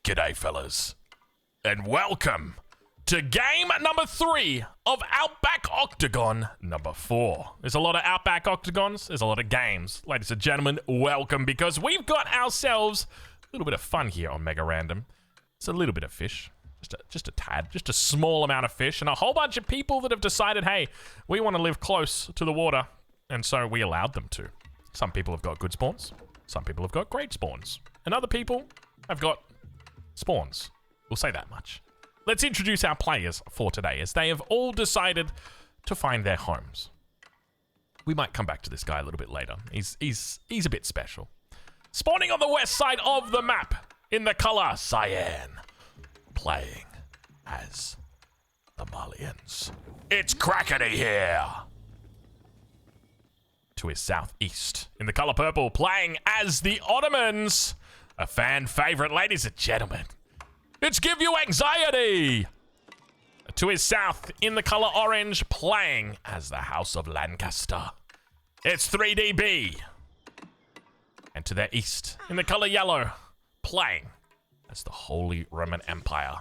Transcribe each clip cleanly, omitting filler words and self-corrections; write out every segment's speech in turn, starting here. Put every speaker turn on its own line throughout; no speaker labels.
G'day, fellas, and welcome to game number 3 of Outback Octagon number 4. There's a lot of Outback Octagons, there's a lot of games. Ladies and gentlemen, welcome, because we've got ourselves a little bit of fun here on Mega Random. It's a little bit of fish, just a tad, just a small amount of fish, and a whole bunch of people that have decided, hey, we want to live close to the water, and so we allowed them to. Some people have got good spawns, some people have got great spawns, and other people have got spawns. We'll say that much. Let's introduce our players for today, as they have all decided to find their homes. We might come back to this guy a little bit later. He's a bit special. Spawning on the west side of the map in the color cyan, playing as the Malians. It's Kraken here. To his southeast, in the color purple, playing as the Ottomans. A fan favorite, ladies and gentlemen. It's Give You Anxiety! To his south, in the color orange, playing as the House of Lancaster. It's 3DB. And to their east, in the color yellow, playing as the Holy Roman Empire.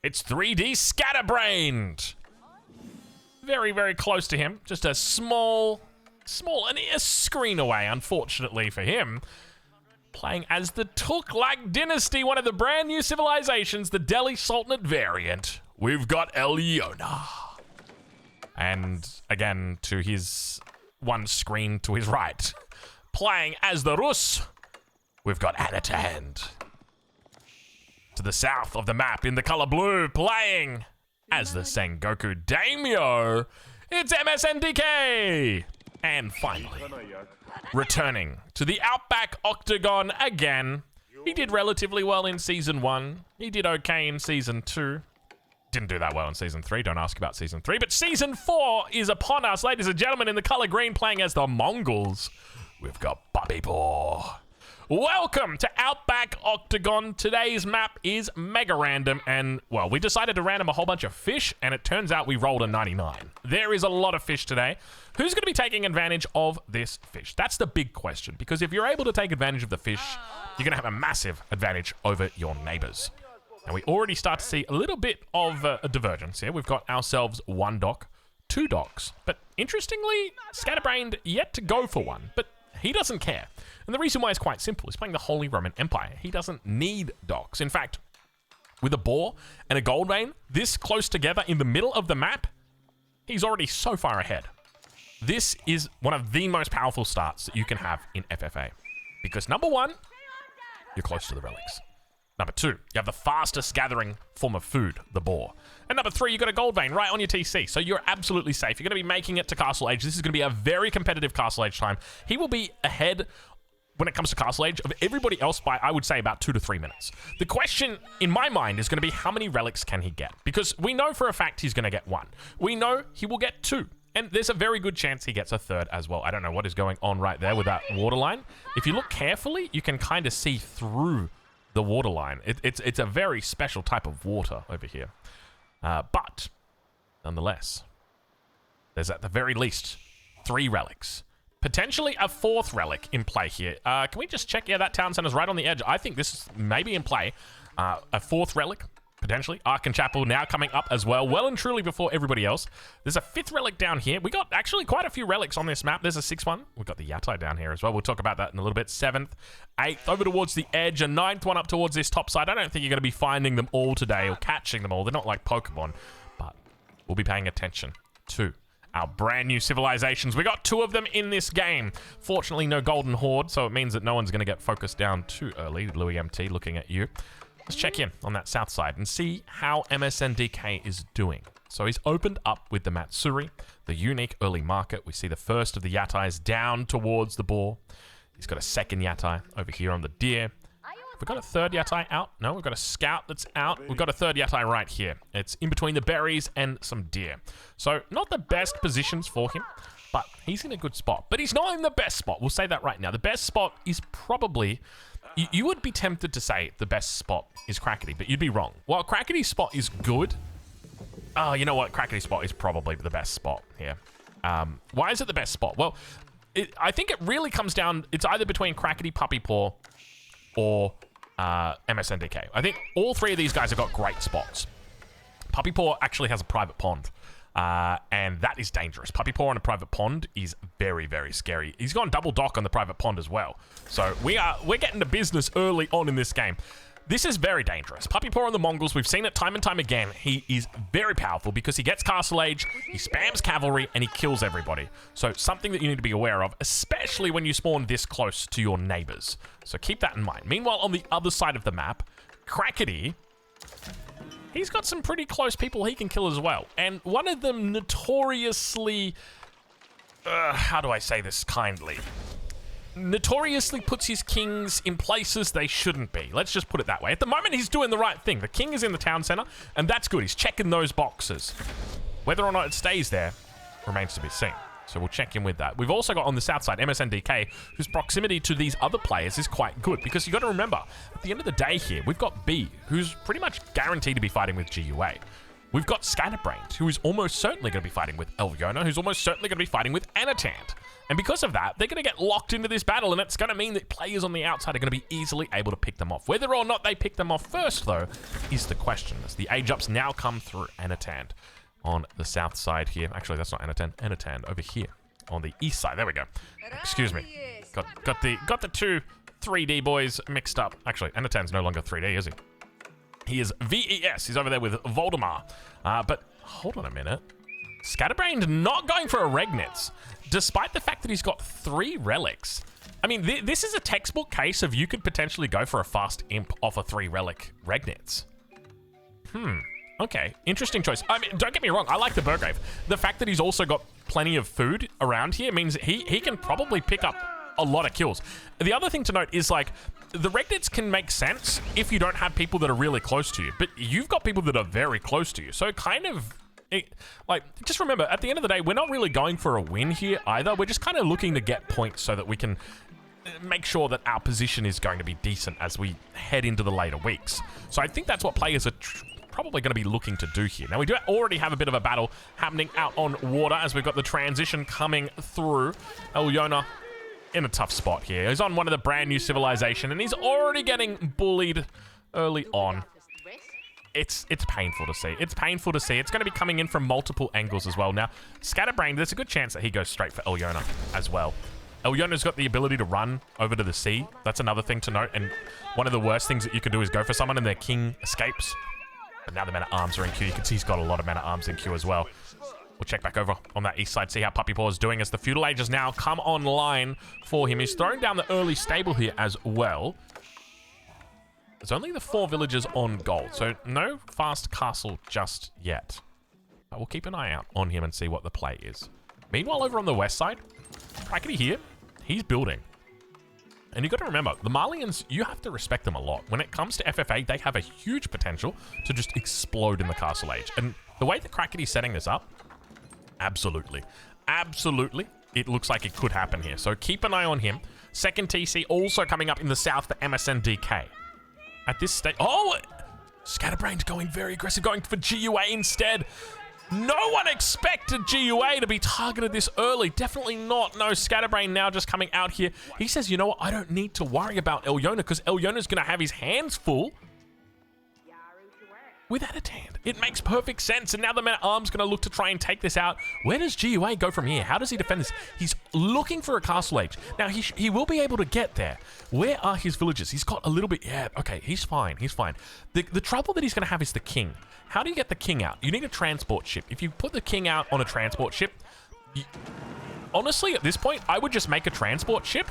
It's 3D Scatterbrained. Very, very close to him. Just a small, and a screen away, unfortunately for him. Playing as the Tughlag Dynasty, one of the brand new civilizations, the Delhi Sultanate variant. We've got Elvona. And again, to his one screen to his right, playing as the Rus, we've got Anatand. To the south of the map, in the color blue, playing as the Sengoku Daimyo, it's MSNDK. And finally, returning to the Outback Octagon again. He did relatively well in Season 1. He did okay in Season 2. Didn't do that well in Season 3. Don't ask about Season 3. But Season 4 is upon us, ladies and gentlemen, in the color green, playing as the Mongols. We've got Bobby Boar. Welcome to Outback Octagon. Today's map is mega random, and, well, we decided to random a whole bunch of fish, and it turns out we rolled a 99. There is a lot of fish today. Who's going to be taking advantage of this fish? That's the big question, because if you're able to take advantage of the fish, you're going to have a massive advantage over your neighbors. And we already start to see a little bit of a divergence here. We've got ourselves one dock, two docks, but interestingly, Scatterbrained yet to go for one, but he doesn't care. And the reason why is quite simple. He's playing the Holy Roman Empire. He doesn't need docks. In fact, with a boar and a gold vein this close together in the middle of the map, he's already so far ahead. This is one of the most powerful starts that you can have in FFA. Because number one, you're close to the relics. Number two, you have the fastest gathering form of food, the boar. And number three, you've got a gold vein right on your TC. So you're absolutely safe. You're going to be making it to Castle Age. This is going to be a very competitive Castle Age time. He will be ahead when it comes to Castle Age of everybody else by, I would say, about 2 to 3 minutes. The question in my mind is going to be, how many relics can he get? Because we know for a fact he's going to get 1. We know he will get 2. And there's a very good chance he gets a 3rd as well. I don't know what is going on right there with that waterline. If you look carefully, you can kind of see through the waterline. It's a very special type of water over here. But nonetheless, there's at the very least 3 relics. Potentially a 4th relic in play here. Can we just check? Yeah, that town center's right on the edge. I think this is maybe in play. A 4th relic, potentially. Arkan Chapel now coming up as well. Well and truly before everybody else. There's a 5th relic down here. We got actually quite a few relics on this map. There's a 6th one. We've got the Yatai down here as well. We'll talk about that in a little bit. 7th, 8th, over towards the edge. A 9th one up towards this top side. I don't think you're going to be finding them all today or catching them all. They're not like Pokemon. But we'll be paying attention to our brand new civilizations. We got 2 of them in this game. Fortunately, no golden horde, so it means that no one's going to get focused down too early. Louis MT looking at you. Let's check in on that south side and see how MSNDK is doing. So he's opened up with the Matsuri, the unique early market. We see the first of the Yatais down towards the boar. He's got a 2nd Yatai over here on the deer. We've got a 3rd Yatai out. No, we've got a scout that's out. We've got a 3rd Yatai right here. It's in between the berries and some deer. So not the best positions for him, but he's in a good spot. But he's not in the best spot. We'll say that right now. The best spot is probably... You would be tempted to say the best spot is Crackety, but you'd be wrong. While Crackety's spot is good... Oh, you know what? Crackety's spot is probably the best spot here. Why is it the best spot? Well, I think it really comes down... It's either between Crackety Puppy Paw or MSNDK. I think all three of these guys have got great spots. Puppy Paw actually has a private pond. And that is dangerous. Puppy Paw on a private pond is very, very scary. He's gone double dock on the private pond as well. So we're getting to business early on in this game. This is very dangerous. Puppy Paw on the Mongols, we've seen it time and time again. He is very powerful because he gets Castle Age, he spams cavalry, and he kills everybody. So something that you need to be aware of, especially when you spawn this close to your neighbors. So keep that in mind. Meanwhile, on the other side of the map, Kraken, he's got some pretty close people he can kill as well. And one of them notoriously... how do I say this kindly? Notoriously puts his kings in places they shouldn't be. Let's just put it that way. At the moment, he's doing the right thing. The king is in the town center, and that's good. He's checking those boxes. Whether or not it stays there remains to be seen. So we'll check in with that. We've also got on the south side MSNDK, whose proximity to these other players is quite good, because you got to remember, at the end of the day here, we've got B, who's pretty much guaranteed to be fighting with GUA. We've got Scatterbrained, who is almost certainly going to be fighting with Elvona, who's almost certainly going to be fighting with Anatand. And because of that, they're going to get locked into this battle, and it's going to mean that players on the outside are going to be easily able to pick them off. Whether or not they pick them off first, though, is the question. As the age-ups now come through, Anatand on the south side here. Actually, that's not Anatand. Anatand over here on the east side. There we go. Excuse me. Got the two 3D boys mixed up. Actually, Anatand's no longer 3D, is he? He is VES. He's over there with Voldemar. But hold on a minute. Scatterbrained not going for a Regnitz, despite the fact that he's got 3 relics. I mean, this is a textbook case of you could potentially go for a fast imp off a 3 relic Regnitz. Okay, interesting choice. I mean, don't get me wrong, I like the Burgrave. The fact that he's also got plenty of food around here means he can probably pick up a lot of kills. The other thing to note is, like, the Regnitz can make sense if you don't have people that are really close to you, but you've got people that are very close to you. So kind of, just remember, at the end of the day, we're not really going for a win here either. We're just kind of looking to get points so that we can make sure that our position is going to be decent as we head into the later weeks. So I think that's what players are probably going to be looking to do here. Now, we do already have a bit of a battle happening out on water as we've got the transition coming through. Elvona in a tough spot here. He's on one of the brand new civilization, and he's already getting bullied early on. It's painful to see. It's painful to see. It's going to be coming in from multiple angles as well. Now, Scatterbrained, there's a good chance that he goes straight for Elvona as well. Elvona's got the ability to run over to the sea. That's another thing to note. And one of the worst things that you could do is go for someone and their king escapes. But now the men-at-arms are in queue. You can see he's got a lot of men-at-arms in queue as well. We'll check back over on that east side, see how Puppy Paw is doing as the feudal age has now come online for him. He's throwing down the early stable here as well. There's only the 4 villagers on gold, so no fast castle just yet. But we'll keep an eye out on him and see what the play is. Meanwhile, over on the west side, Kraken here, he's building. And you've got to remember, the Malians, you have to respect them a lot. When it comes to FFA, they have a huge potential to just explode in the castle age. And the way that Kraken is setting this up, absolutely. Absolutely. It looks like it could happen here. So keep an eye on him. Second TC also coming up in the south for MSNDK. At this stage... Oh! Scatterbrained going very aggressive, going for GUA instead. No one expected GUA to be targeted this early. Definitely not. No, Scatterbrained now just coming out here. He says, you know what? I don't need to worry about Elvona because Elvona's going to have his hands full with Anatand. It makes perfect sense. And now the men-at-arms going to look to try and take this out. Where does GUA go from here? How does he defend this? He's looking for a castle age. Now, he will be able to get there. Where are his villagers? He's got a little bit... Yeah, okay, he's fine. He's fine. The trouble that he's going to have is the king. How do you get the king out? You need a transport ship. If you put the king out on a transport ship... honestly, at this point, I would just make a transport ship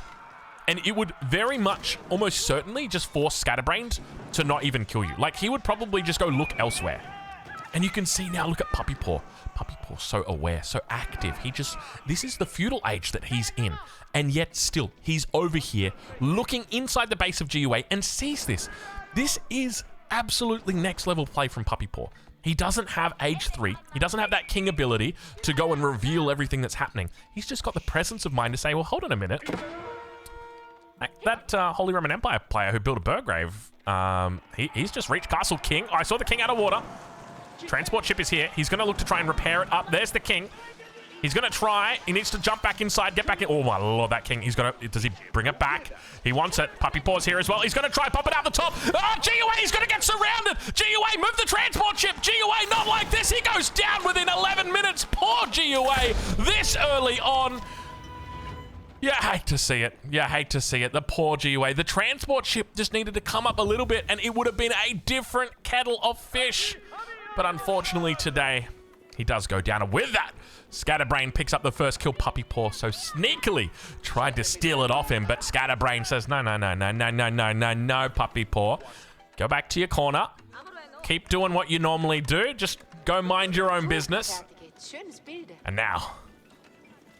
and it would very much, almost certainly, just force Scatterbrained to not even kill you. Like, he would probably just go look elsewhere. And you can see now, look at Puppy Paw. Puppy Paw, so aware, so active. This is the feudal age that he's in. And yet still, he's over here looking inside the base of GUA and sees this. This is absolutely next level play from Puppy Paw. He doesn't have age 3. He doesn't have that king ability to go and reveal everything that's happening. He's just got the presence of mind to say, well, hold on a minute. That Holy Roman Empire player who built a Burgrave, he's just reached Castle King. Oh, I saw the king out of water. Transport ship is here. He's going to look to try and repair it up. There's the king. He's going to try. He needs to jump back inside, get back in. Oh, my lord, that king. He's going to... Does he bring it back? He wants it. Puppy Paw's here as well. He's going to try pop it out the top. Oh, GUA, he's going to get surrounded. GUA, move the transport ship. GUA, not like this. He goes down within 11 minutes. Poor GUA this early on. You hate to see it. You hate to see it. The poor GUA. The transport ship just needed to come up a little bit, and it would have been a different kettle of fish. But unfortunately today, he does go down. And with that, Scatterbrain picks up the first kill. Puppy Paw so sneakily tried to steal it off him, but Scatterbrain says, no, no, no, no, no, no, no, no, no, Puppy Paw. Go back to your corner. Keep doing what you normally do. Just go mind your own business. And now,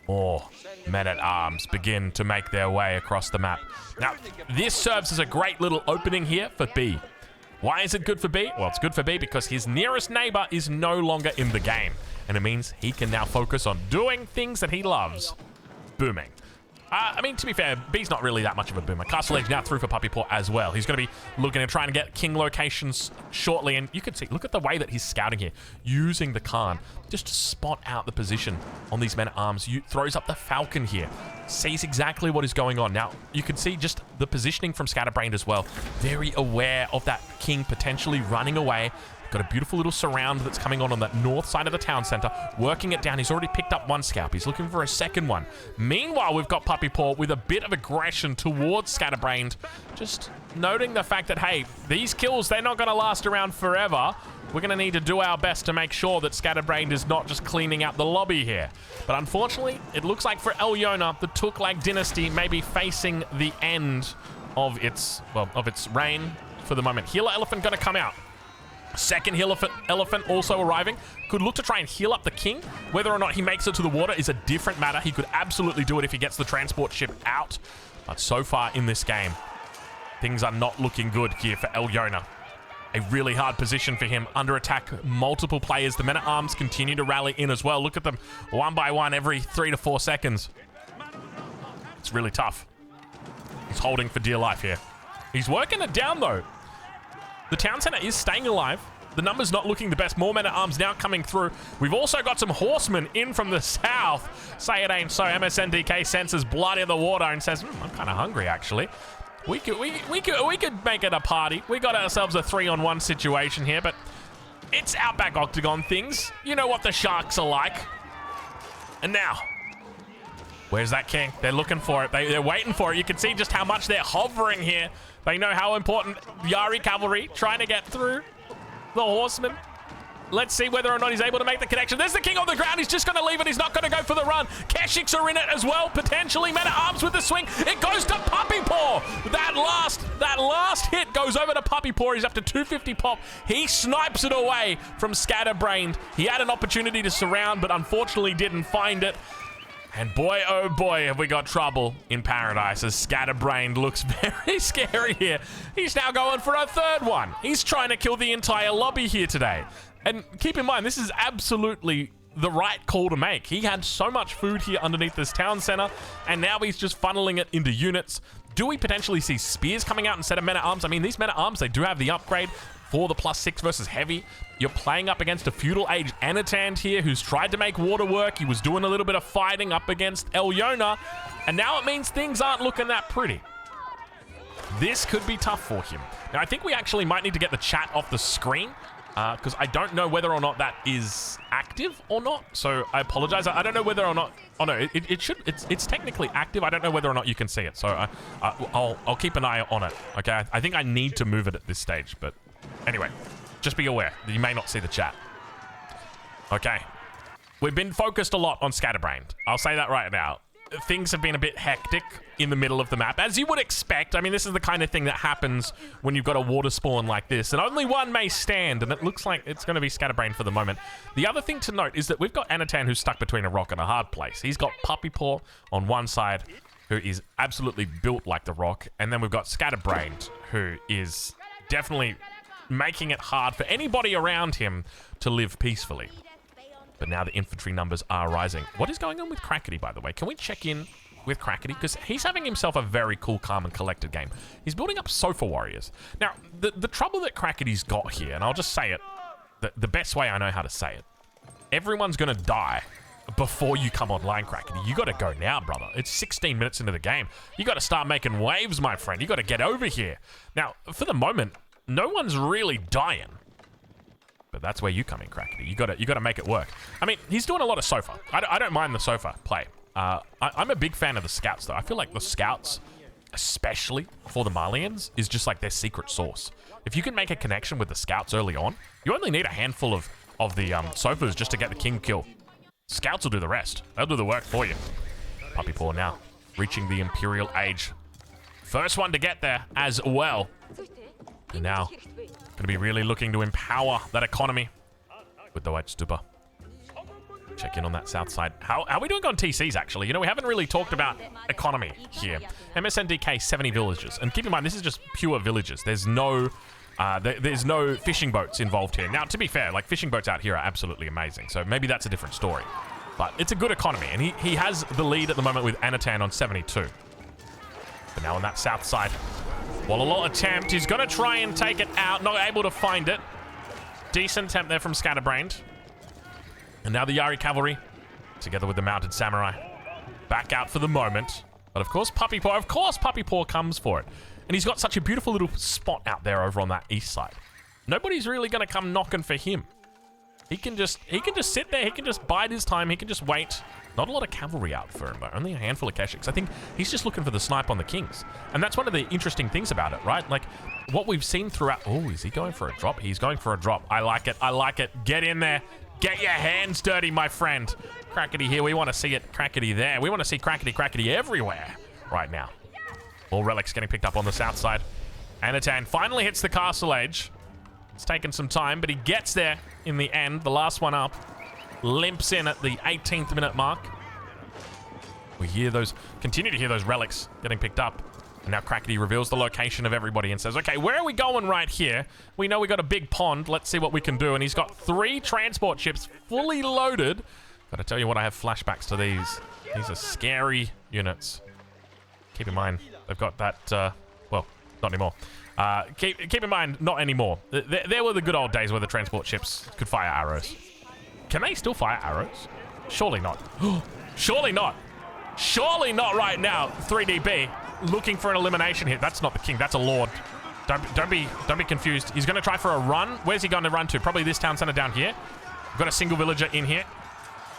more men-at-arms begin to make their way across the map. Now, this serves as a great little opening here for B. Why is it good for B? Well, it's good for B because his nearest neighbor is no longer in the game. And it means he can now focus on doing things that he loves. Booming. I mean, to be fair, B's not really that much of a boomer. Castle Edge now through for Puppy Paw as well. He's going to be looking at trying to get king locations shortly. And you can see, look at the way that he's scouting here. Using the Khan just to spot out the position on these men-at-arms. Throws up the Falcon here. Sees exactly what is going on. Now, you can see just the positioning from Scatterbrained as well. Very aware of that king potentially running away. Got a beautiful little surround that's coming on that north side of the town center. Working it down. He's already picked up one scalp. He's looking for a second one. Meanwhile, we've got Puppy Paw with a bit of aggression towards Scatterbrained. Just noting the fact that, hey, these kills, they're not going to last around forever. We're going to need to do our best to make sure that Scatterbrained is not just cleaning out the lobby here. But unfortunately, it looks like for Elvona, the Tughlag dynasty may be facing the end of its, well, of its reign for the moment. Healer Elephant going to come out. Second elephant also arriving. Could look to try and heal up the king. Whether or not he makes it to the water is a different matter. He could absolutely do it if he gets the transport ship out. But so far in this game, things are not looking good here for Elvona. A really hard position for him. Under attack, multiple players. The men-at-arms continue to rally in as well. Look at them one by one every 3 to 4 seconds. It's really tough. He's holding for dear life here. He's working it down though. The town center is staying alive. The number's not looking the best. More men-at-arms now coming through. We've also got some horsemen in from the south. Say it ain't so. MSNDK senses blood in the water and says, I'm kind of hungry, actually. We could make it a party. We got ourselves a 3-on-1 situation here, but it's Outback Octagon things. You know what the sharks are like. And now, where's that king? They're looking for it. They're waiting for it. You can see just how much they're hovering here. They know how important Yari cavalry trying to get through the horsemen. Let's see whether or not he's able to make the connection. There's the king on the ground. He's just going to leave it. He's not going to go for the run. Keshiks are in it as well, potentially. Men-at-arms with the swing. It goes to Puppy Paw. That last hit goes over to Puppy Paw. He's up to 250 pop. He snipes it away from Scatterbrained. He had an opportunity to surround, but unfortunately didn't find it. And boy, oh boy, have we got trouble in paradise as Scatterbrained looks very scary here. He's now going for a third one. He's trying to kill the entire lobby here today. And keep in mind, this is absolutely the right call to make. He had so much food here underneath this town center, and now he's just funneling it into units. Do we potentially see spears coming out instead of men-at-arms? I mean, these men-at-arms, they do have the upgrade for the +6 versus heavy. You're playing up against a feudal age Anatand here who's tried to make water work. He was doing a little bit of fighting up against Elvona, and now it means things aren't looking that pretty. This could be tough for him. Now, I think we actually might need to get the chat off the screen because I don't know whether or not that is active or not. So I apologize. I don't know whether or not. Oh no, it's technically active. I don't know whether or not you can see it. So I'll keep an eye on it. Okay, I think I need to move it at this stage, but anyway, just be aware that you may not see the chat. Okay, we've been focused a lot on Scatterbrained. I'll say that right now. Things have been a bit hectic in the middle of the map, as you would expect. I mean, this is the kind of thing that happens when you've got a water spawn like this, and only one may stand, and it looks like it's going to be Scatterbrained for the moment. The other thing to note is that we've got Anatan who's stuck between a rock and a hard place. He's got Puppy Paw on one side, who is absolutely built like the rock, and then we've got Scatterbrained, who is definitely making it hard for anybody around him to live peacefully. But now the infantry numbers are rising. What is going on with Kraken, by the way? Can we check in with Kraken? Because he's having himself a very cool, calm, and collected game. He's building up Sofa Warriors. Now, the trouble that Kraken's got here, and I'll just say it the best way I know how to say it, everyone's going to die before you come online, Kraken. You got to go now, brother. It's 16 minutes into the game. You got to start making waves, my friend. You got to get over here. Now, for the moment, no one's really dying. But that's where you come in, Kraken. You got to make it work. I mean, he's doing a lot of sofa. I don't mind the sofa play. I'm a big fan of the scouts, though. I feel like the scouts, especially for the Malians, is just like their secret sauce. If you can make a connection with the scouts early on, you only need a handful of the sofas just to get the king kill. Scouts will do the rest. They'll do the work for you. Puppy Paw now reaching the Imperial Age. First one to get there as well. And now, going to be really looking to empower that economy with the White Stupa. Check in on that south side. How are we doing on TCs, actually? You know, we haven't really talked about economy here. MSNDK, 70 villages. And keep in mind, this is just pure villages. There's no fishing boats involved here. Now, to be fair, like, fishing boats out here are absolutely amazing. So maybe that's a different story. But it's a good economy. And he has the lead at the moment with Anatan on 72. But now on that south side, Wallalot attempt. He's going to try and take it out. Not able to find it. Decent attempt there from Scatterbrained. And now the Yari Cavalry, together with the Mounted Samurai, back out for the moment. But of course, Puppy Paw comes for it. And he's got such a beautiful little spot out there over on that east side. Nobody's really going to come knocking for him. He can just sit there. He can just bide his time. He can just wait. Not a lot of cavalry out for him, but only a handful of Keshiks. I think he's just looking for the snipe on the kings. And that's one of the interesting things about it, right? Like, what we've seen throughout... Oh, is he going for a drop? He's going for a drop. I like it. I like it. Get in there. Get your hands dirty, my friend. Crackety here. We want to see it. Crackety there. We want to see crackety everywhere right now. All relics getting picked up on the south side. Anatan finally hits the castle age. It's taken some time, but he gets there in the end. The last one up. Limps in at the 18th minute mark. We continue to hear those relics getting picked up. And now Crackety reveals the location of everybody and says, okay, where are we going right here? We know we got a big pond. Let's see what we can do. And he's got 3 transport ships fully loaded. Gotta tell you what, I have flashbacks to these. These are scary units. Keep in mind, they've got that, well, not anymore. Keep in mind, not anymore. There were the good old days where the transport ships could fire arrows. Can they still fire arrows? Surely not. Surely not. Surely not right now. 3DB looking for an elimination here. That's not the king. That's a lord. Don't be confused. He's going to try for a run. Where's he going to run to? Probably this town center down here. We've got a single villager in here.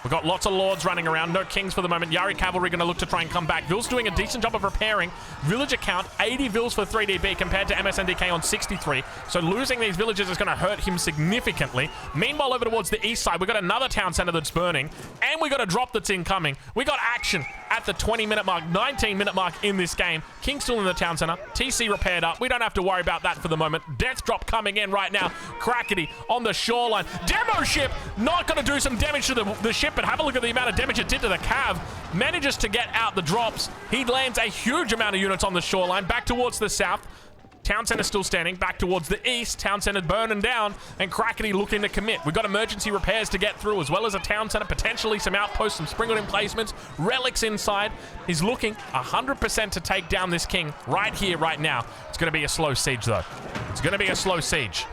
We've got lots of lords running around. No kings for the moment. Yari Cavalry going to look to try and come back. Vill's doing a decent job of repairing. Villager count, 80 Vills for 3DB compared to MSNDK on 63. So losing these villagers is going to hurt him significantly. Meanwhile, over towards the east side, we've got another town center that's burning. And we got a drop that's incoming. We got action at the 20-minute mark, 19-minute mark in this game. King still in the town center. TC repaired up. We don't have to worry about that for the moment. Death drop coming in right now. Crackety on the shoreline. Demo ship not going to do some damage to the ship, but have a look at the amount of damage it did to the cav. Manages to get out the drops. He lands a huge amount of units on the shoreline. Back towards the south. Town center still standing. Back towards the east. Town center burning down. And Crackety looking to commit. We've got emergency repairs to get through, as well as a town center, potentially some outposts, some sprinkled emplacements, relics inside. He's looking 100% to take down this king right here, right now. It's going to be a slow siege, though. It's going to be a slow siege.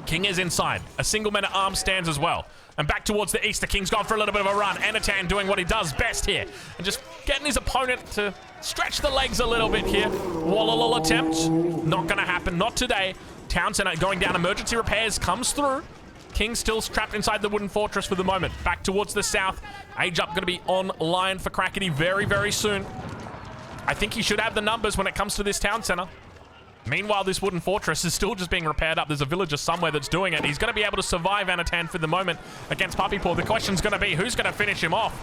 King is inside. A single man-at-arms stands as well. And back towards the east, the king's gone for a little bit of a run. Anatan doing what he does best here. And just getting his opponent to stretch the legs a little bit here. Wallalol attempt. Not going to happen. Not today. Town center going down. Emergency repairs comes through. King still trapped inside the wooden fortress for the moment. Back towards the south. Age up going to be online for Crackety very, very soon. I think he should have the numbers when it comes to this town center. Meanwhile, this wooden fortress is still just being repaired up. There's a villager somewhere that's doing it. He's going to be able to survive Anatan for the moment against Puppy Paw. The question's going to be, who's going to finish him off?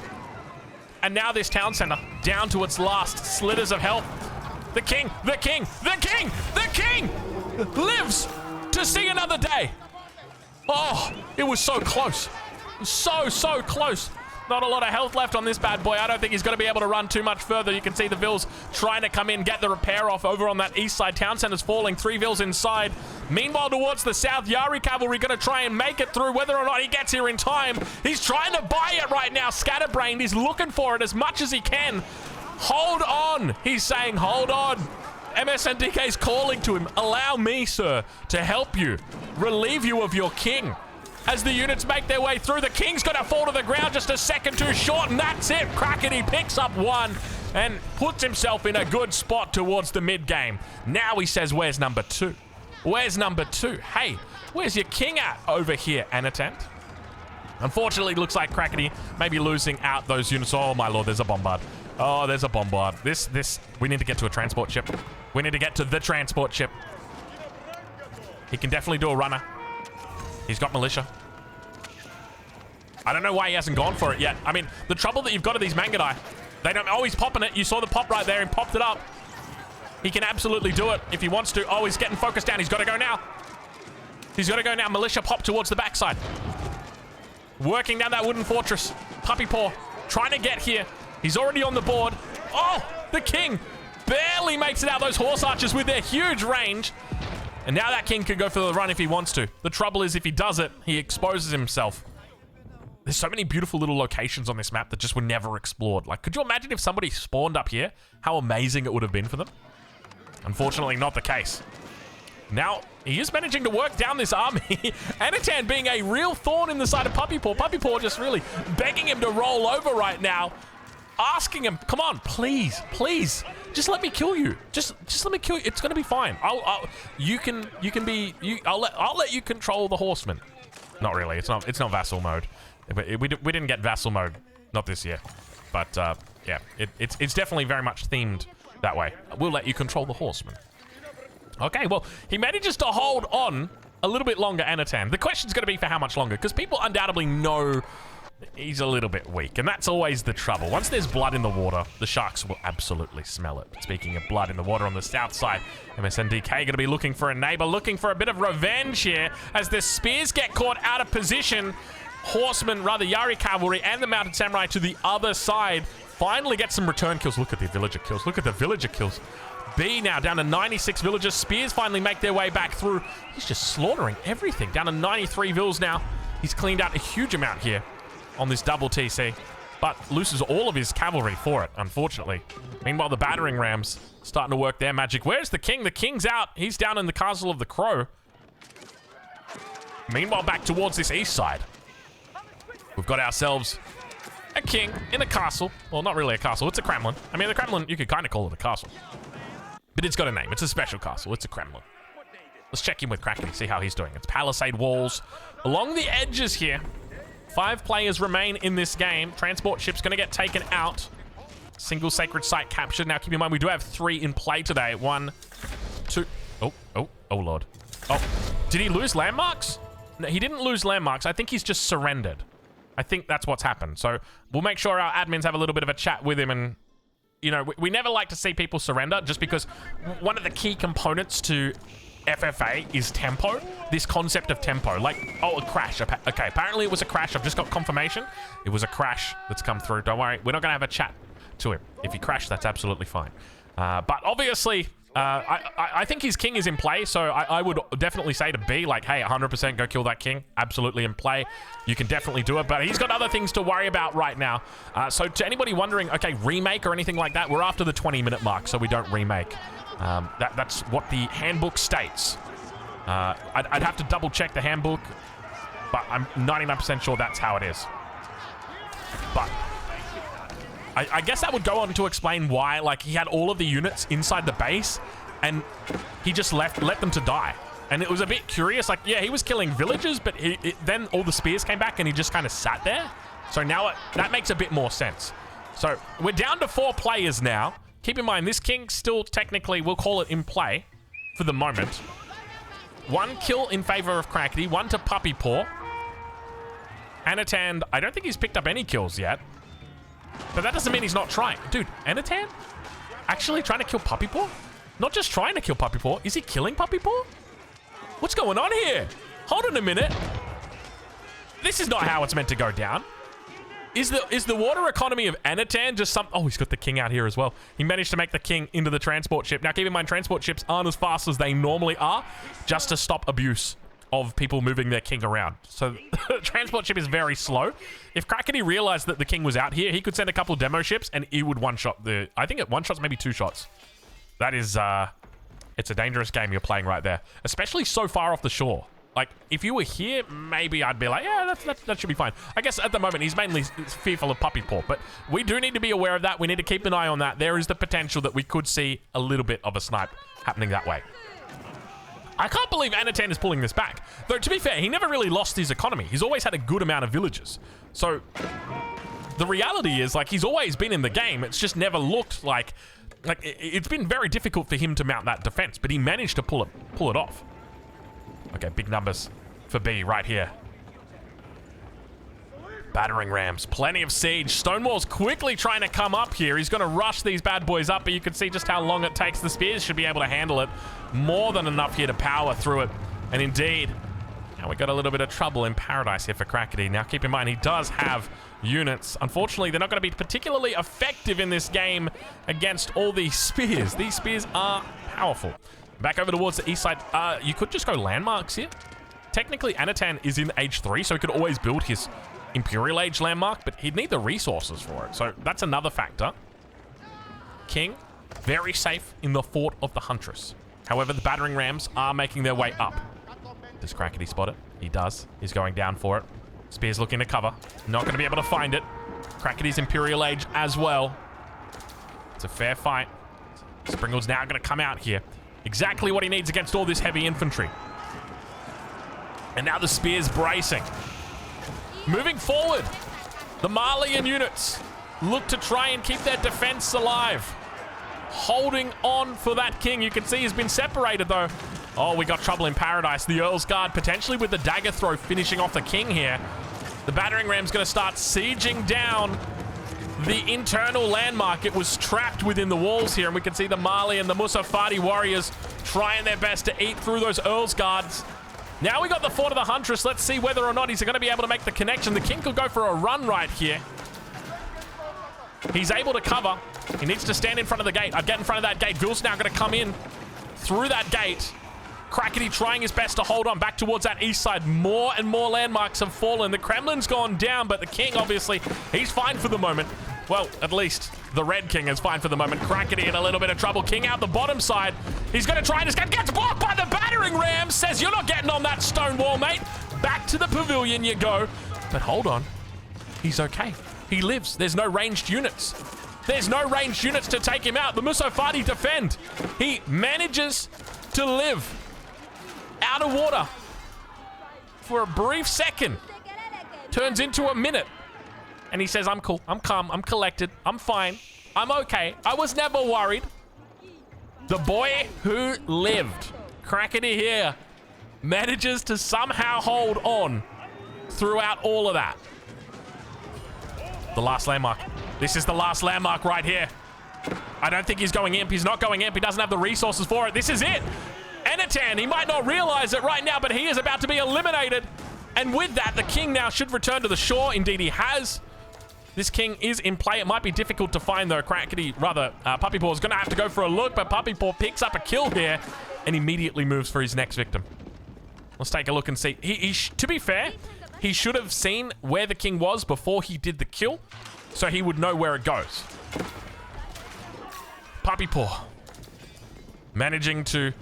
And now this town center down to its last slitters of health. The king lives to see another day. Oh, it was so close. So close. Not a lot of health left on this bad boy. I don't think he's going to be able to run too much further. You can see the Vills trying to come in, get the repair off over on that east side. Town center's falling. 3 Vills inside. Meanwhile, towards the south, Yari Cavalry going to try and make it through. Whether or not he gets here in time, he's trying to buy it right now. Scatterbrained, he's looking for it as much as he can. Hold on. He's saying, hold on. MSNDK's calling to him. Allow me, sir, to help you. Relieve you of your king. as the units make their way through. The king's going to fall to the ground just a second too short, and that's it. Kraken, he picks up one and puts himself in a good spot towards the mid-game. Now he says, where's number 2? Where's number 2? Hey, where's your king at over here, Anatant? Unfortunately, looks like Kraken may be losing out those units. Oh, my lord, there's a bombard. Oh, there's a bombard. We need to get to a transport ship. We need to get to the transport ship. He can definitely do a runner. He's got militia. I don't know why he hasn't gone for it yet. I mean, the trouble that you've got are these Mangudai. They don't... Oh, he's popping it. You saw the pop right there and popped it up. He can absolutely do it if he wants to. Oh, he's getting focused down. He's got to go now. He's got to go now. Militia pop towards the backside. Working down that wooden fortress. Puppy Paw trying to get here. He's already on the board. Oh, the king barely makes it out. Those horse archers with their huge range. And now that king can go for the run if he wants to. The trouble is if he does it, he exposes himself. There's so many beautiful little locations on this map that just were never explored. Like, could you imagine if somebody spawned up here? How amazing it would have been for them. Unfortunately, not the case. Now, he is managing to work down this army. Anatant being a real thorn in the side of Puppy Paw. Puppy Paw just really begging him to roll over right now. Asking him, come on, please, please. Just let me kill you. Just let me kill you. It's gonna be fine. I'll let you control the horsemen. Not really. It's not vassal mode. We didn't get vassal mode, not this year. But yeah, it's definitely very much themed that way. We'll let you control the horsemen. Okay, well, he manages to hold on a little bit longer, Anatant. The question's going to be for how much longer, because people undoubtedly know he's a little bit weak, and that's always the trouble. Once there's blood in the water, the sharks will absolutely smell it. Speaking of blood in the water on the south side, MSNDK going to be looking for a neighbor, looking for a bit of revenge here, as the spears get caught out of position. Horsemen, rather Yari cavalry, and the mounted samurai to the other side finally get some return kills. Look at the villager kills. Look at the villager kills. B now down to 96 villagers. Spears finally make their way back through. He's just slaughtering everything. Down to 93 vills now. He's cleaned out a huge amount here on this double TC, but loses all of his cavalry for it, unfortunately. Meanwhile, the battering rams starting to work their magic. Where's the king? The king's out. He's down in the Castle of the Crow. Meanwhile, back towards this east side, we've got ourselves a king in a castle. Well, not really a castle. It's a Kremlin. I mean, the Kremlin, you could kind of call it a castle. But it's got a name. It's a special castle. It's a Kremlin. Let's check in with Kraken, see how he's doing. It's palisade walls along the edges here. 5 players remain in this game. Transport ship's going to get taken out. Single sacred site captured. Now, keep in mind, we do have 3 in play today. 1, 2. Oh, Lord. Oh, did he lose landmarks? No, he didn't lose landmarks. I think he's just surrendered. I think that's what's happened. So we'll make sure our admins have a little bit of a chat with him, and you know, we never like to see people surrender, just because one of the key components to FFA is tempo. This concept of tempo. Like, oh, a crash. Okay, apparently it was a crash. I've just got confirmation. It was a crash that's come through. Don't worry. We're not going to have a chat to him. If he crashed, that's absolutely fine. But obviously, I think his king is in play, so I would definitely say to B, like, hey, 100% go kill that king. Absolutely in play. You can definitely do it, but he's got other things to worry about right now. So to anybody wondering, okay, remake or anything like that, we're after the 20-minute mark, so we don't remake. That's what the handbook states. I'd have to double check the handbook, but I'm 99% sure that's how it is. But I guess that would go on to explain why, like, he had all of the units inside the base and he just let them to die. And it was a bit curious, like, yeah, he was killing villagers, but then all the spears came back and he just kind of sat there. So now that makes a bit more sense. So we're down to 4 players now. Keep in mind, this king still technically, we'll call it in play for the moment. 1 kill in favor of Kraken, 1 to Puppy Paw. Anatant, I don't think he's picked up any kills yet. But that doesn't mean he's not trying. Dude, Anatant? Actually trying to kill Puppy Paw? Not just trying to kill Puppy Paw, is he killing Puppy Paw? What's going on here? Hold on a minute. This is not how it's meant to go down. Is the water economy of Anatant just some... Oh, he's got the king out here as well. He managed to make the king into the transport ship. Now, keep in mind, transport ships aren't as fast as they normally are, just to stop abuse of people moving their king around. So the transport ship is very slow. If Kraken realized that the king was out here, he could send a couple demo ships and he would one-shot the... I think it one-shots maybe 2 shots. That is... it's a dangerous game you're playing right there. Especially so far off the shore. Like, if you were here, maybe I'd be like, yeah, that should be fine. I guess at the moment, he's mainly fearful of puppy paw, but we do need to be aware of that. We need to keep an eye on that. There is the potential that we could see a little bit of a snipe happening that way. I can't believe Anatan is pulling this back. Though, to be fair, he never really lost his economy. He's always had a good amount of villages. So, the reality is, like, he's always been in the game. It's just never looked like it's been very difficult for him to mount that defense, but he managed to pull it off. Okay, big numbers for B right here. Battering rams, plenty of siege. Stonewall's quickly trying to come up here. He's going to rush these bad boys up, but you can see just how long it takes. The spears should be able to handle it. More than enough here to power through it. And indeed, now we got a little bit of trouble in paradise here for Kraken. Now keep in mind, he does have units. Unfortunately, they're not going to be particularly effective in this game against all these spears. These spears are powerful. Back over towards the east side. You could just go landmarks here. Technically, Anatan is in age 3, so he could always build his Imperial Age landmark, but he'd need the resources for it. So that's another factor. King, very safe in the Fort of the Huntress. However, the battering rams are making their way up. Does Krakeny spot it? He does. He's going down for it. Spear's looking to cover. Not going to be able to find it. Krakeny's Imperial Age as well. It's a fair fight. Springald's now going to come out here. Exactly what he needs against all this heavy infantry. And now the spear's bracing. Moving forward, the Malian units look to try and keep their defense alive. Holding on for that king. You can see he's been separated though. Oh, we got trouble in paradise. The Earl's Guard potentially with the dagger throw finishing off the king here. The battering ram's going to start sieging down the internal landmark. It was trapped within the walls here, and we can see the Mali and the Musafati warriors trying their best to eat through those Earl's Guards. Now we got the Fort of the Huntress. Let's see whether or not he's going to be able to make the connection. The king could go for a run right here. He's able to cover. He needs to stand in front of the gate. I'd get in front of that gate. Beell's now going to come in through that gate. Krakeny trying his best to hold on back towards that east side. More and more landmarks have fallen. The Kremlin's gone down, but the king, obviously, he's fine for the moment. Well, at least the Red King is fine for the moment. Krakeny in a little bit of trouble. King out the bottom side. He's going to try and escape. Gets blocked by the battering ram. Says, you're not getting on that stone wall, mate. Back to the pavilion you go. But hold on. He's okay. He lives. There's no ranged units. There's no ranged units to take him out. The Musafati defend. He manages to live out of water for a brief second. Turns into a minute. And he says, I'm cool, I'm calm, I'm collected, I'm fine, I'm okay. I was never worried. The boy who lived, Krakeny here, manages to somehow hold on throughout all of that. The last landmark. This is the last landmark right here. I don't think he's going imp. He's not going imp. He doesn't have the resources for it. This is it. Anatan, he might not realize it right now, but he is about to be eliminated. And with that, the king now should return to the shore. Indeed, he has. This king is in play. It might be difficult to find, though. Puppy Paw is going to have to go for a look, but Puppy Paw picks up a kill here and immediately moves for his next victim. Let's take a look and see. To be fair, he should have seen where the king was before he did the kill, so he would know where it goes. Puppy Paw managing to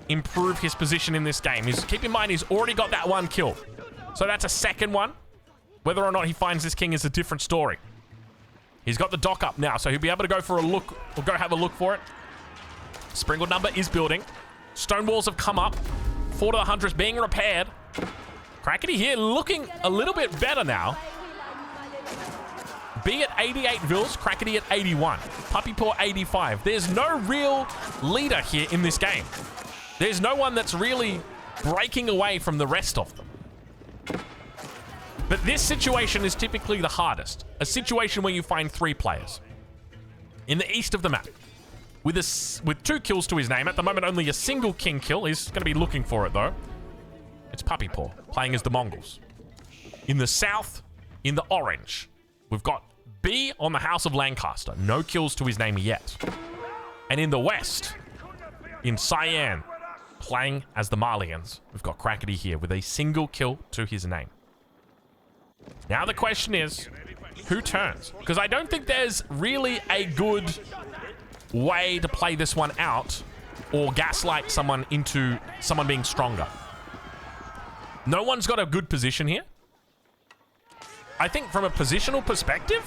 improve his position in this game. Keep in mind, he's already got that one kill, so that's a second one. Whether or not he finds this king is a different story. He's got the dock up now, so he'll be able to go for a look, or go have a look for it. Springle number is building. Stone walls have come up. Fort of the Huntress being repaired. Krakeny here looking a little bit better now. B at 88 vills, Krakeny at 81. Puppy Paw 85. There's no real leader here in this game. There's no one that's really breaking away from the rest of them. But this situation is typically the hardest. A situation where you find 3 players. In the east of the map. With 2 kills to his name. At the moment, only a single king kill. He's going to be looking for it, though. It's Puppy Paw, playing as the Mongols. In the south, in the orange, we've got B on the House of Lancaster. No kills to his name yet. And in the west, in cyan, playing as the Malians, we've got Krakeny here with a single kill to his name. Now the question is, who turns? Because I don't think there's really a good way to play this one out or gaslight someone into someone being stronger. No one's got a good position here. I think from a positional perspective,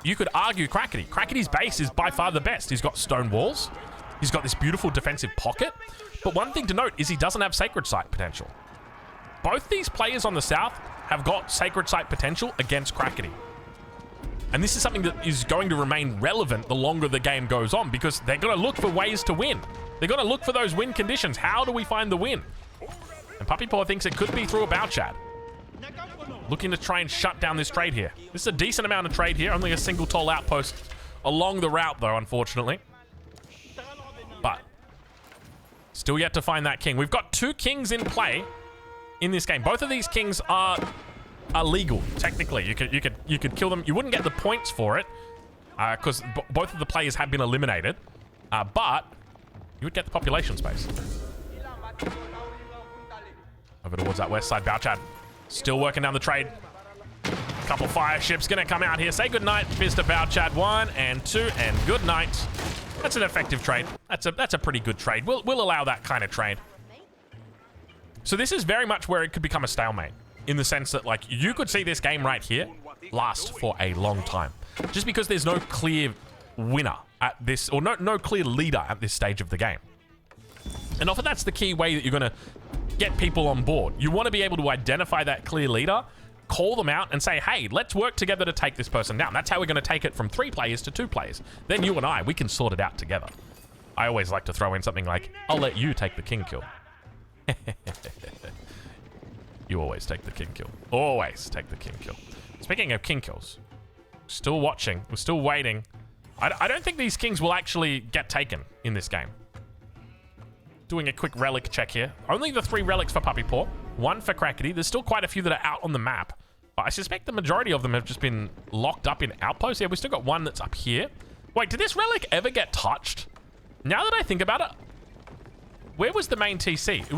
you could argue Krakeny. Krakeny's base is by far the best. He's got stone walls. He's got this beautiful defensive pocket. But one thing to note is he doesn't have Sacred Site potential. Both these players on the south have got Sacred Site potential against Krakeny. And this is something that is going to remain relevant the longer the game goes on, because they're going to look for ways to win. They're going to look for those win conditions. How do we find the win? And Puppy Paw thinks it could be through a bow chat. Looking to try and shut down this trade here. This is a decent amount of trade here. Only a single toll outpost along the route, though, unfortunately. But still yet to find that king. We've got 2 kings in play in this game. Both of these kings are legal, technically. You could kill them. You wouldn't get the points for it because both of the players have been eliminated. But you would get the population space. Over towards that west side, Bouchad. Still working down the trade. Couple fire ships gonna come out here. Say goodnight, Mr. Bouchad. 1 and 2 and good night. That's an effective trade. That's a pretty good trade. We'll allow that kind of trade. So this is very much where it could become a stalemate, in the sense that, like, you could see this game right here last for a long time, just because there's no clear winner at this, or no clear leader at this stage of the game. And often that's the key way that you're going to get people on board. You want to be able to identify that clear leader, call them out and say, hey, let's work together to take this person down. That's how we're going to take it from 3 players to 2 players. Then you and we can sort it out together. I always like to throw in something like, I'll let you take the king kill. You always take the king kill. Always take the king kill. Speaking of king kills, still watching. We're still waiting. I don't think these kings will actually get taken in this game. Doing a quick relic check here. Only the 3 relics for Puppy Paw. 1 for Krakeny. There's still quite a few that are out on the map. But I suspect the majority of them have just been locked up in outposts. Yeah, we still got 1 that's up here. Wait, did this relic ever get touched? Now that I think about it, where was the main TC?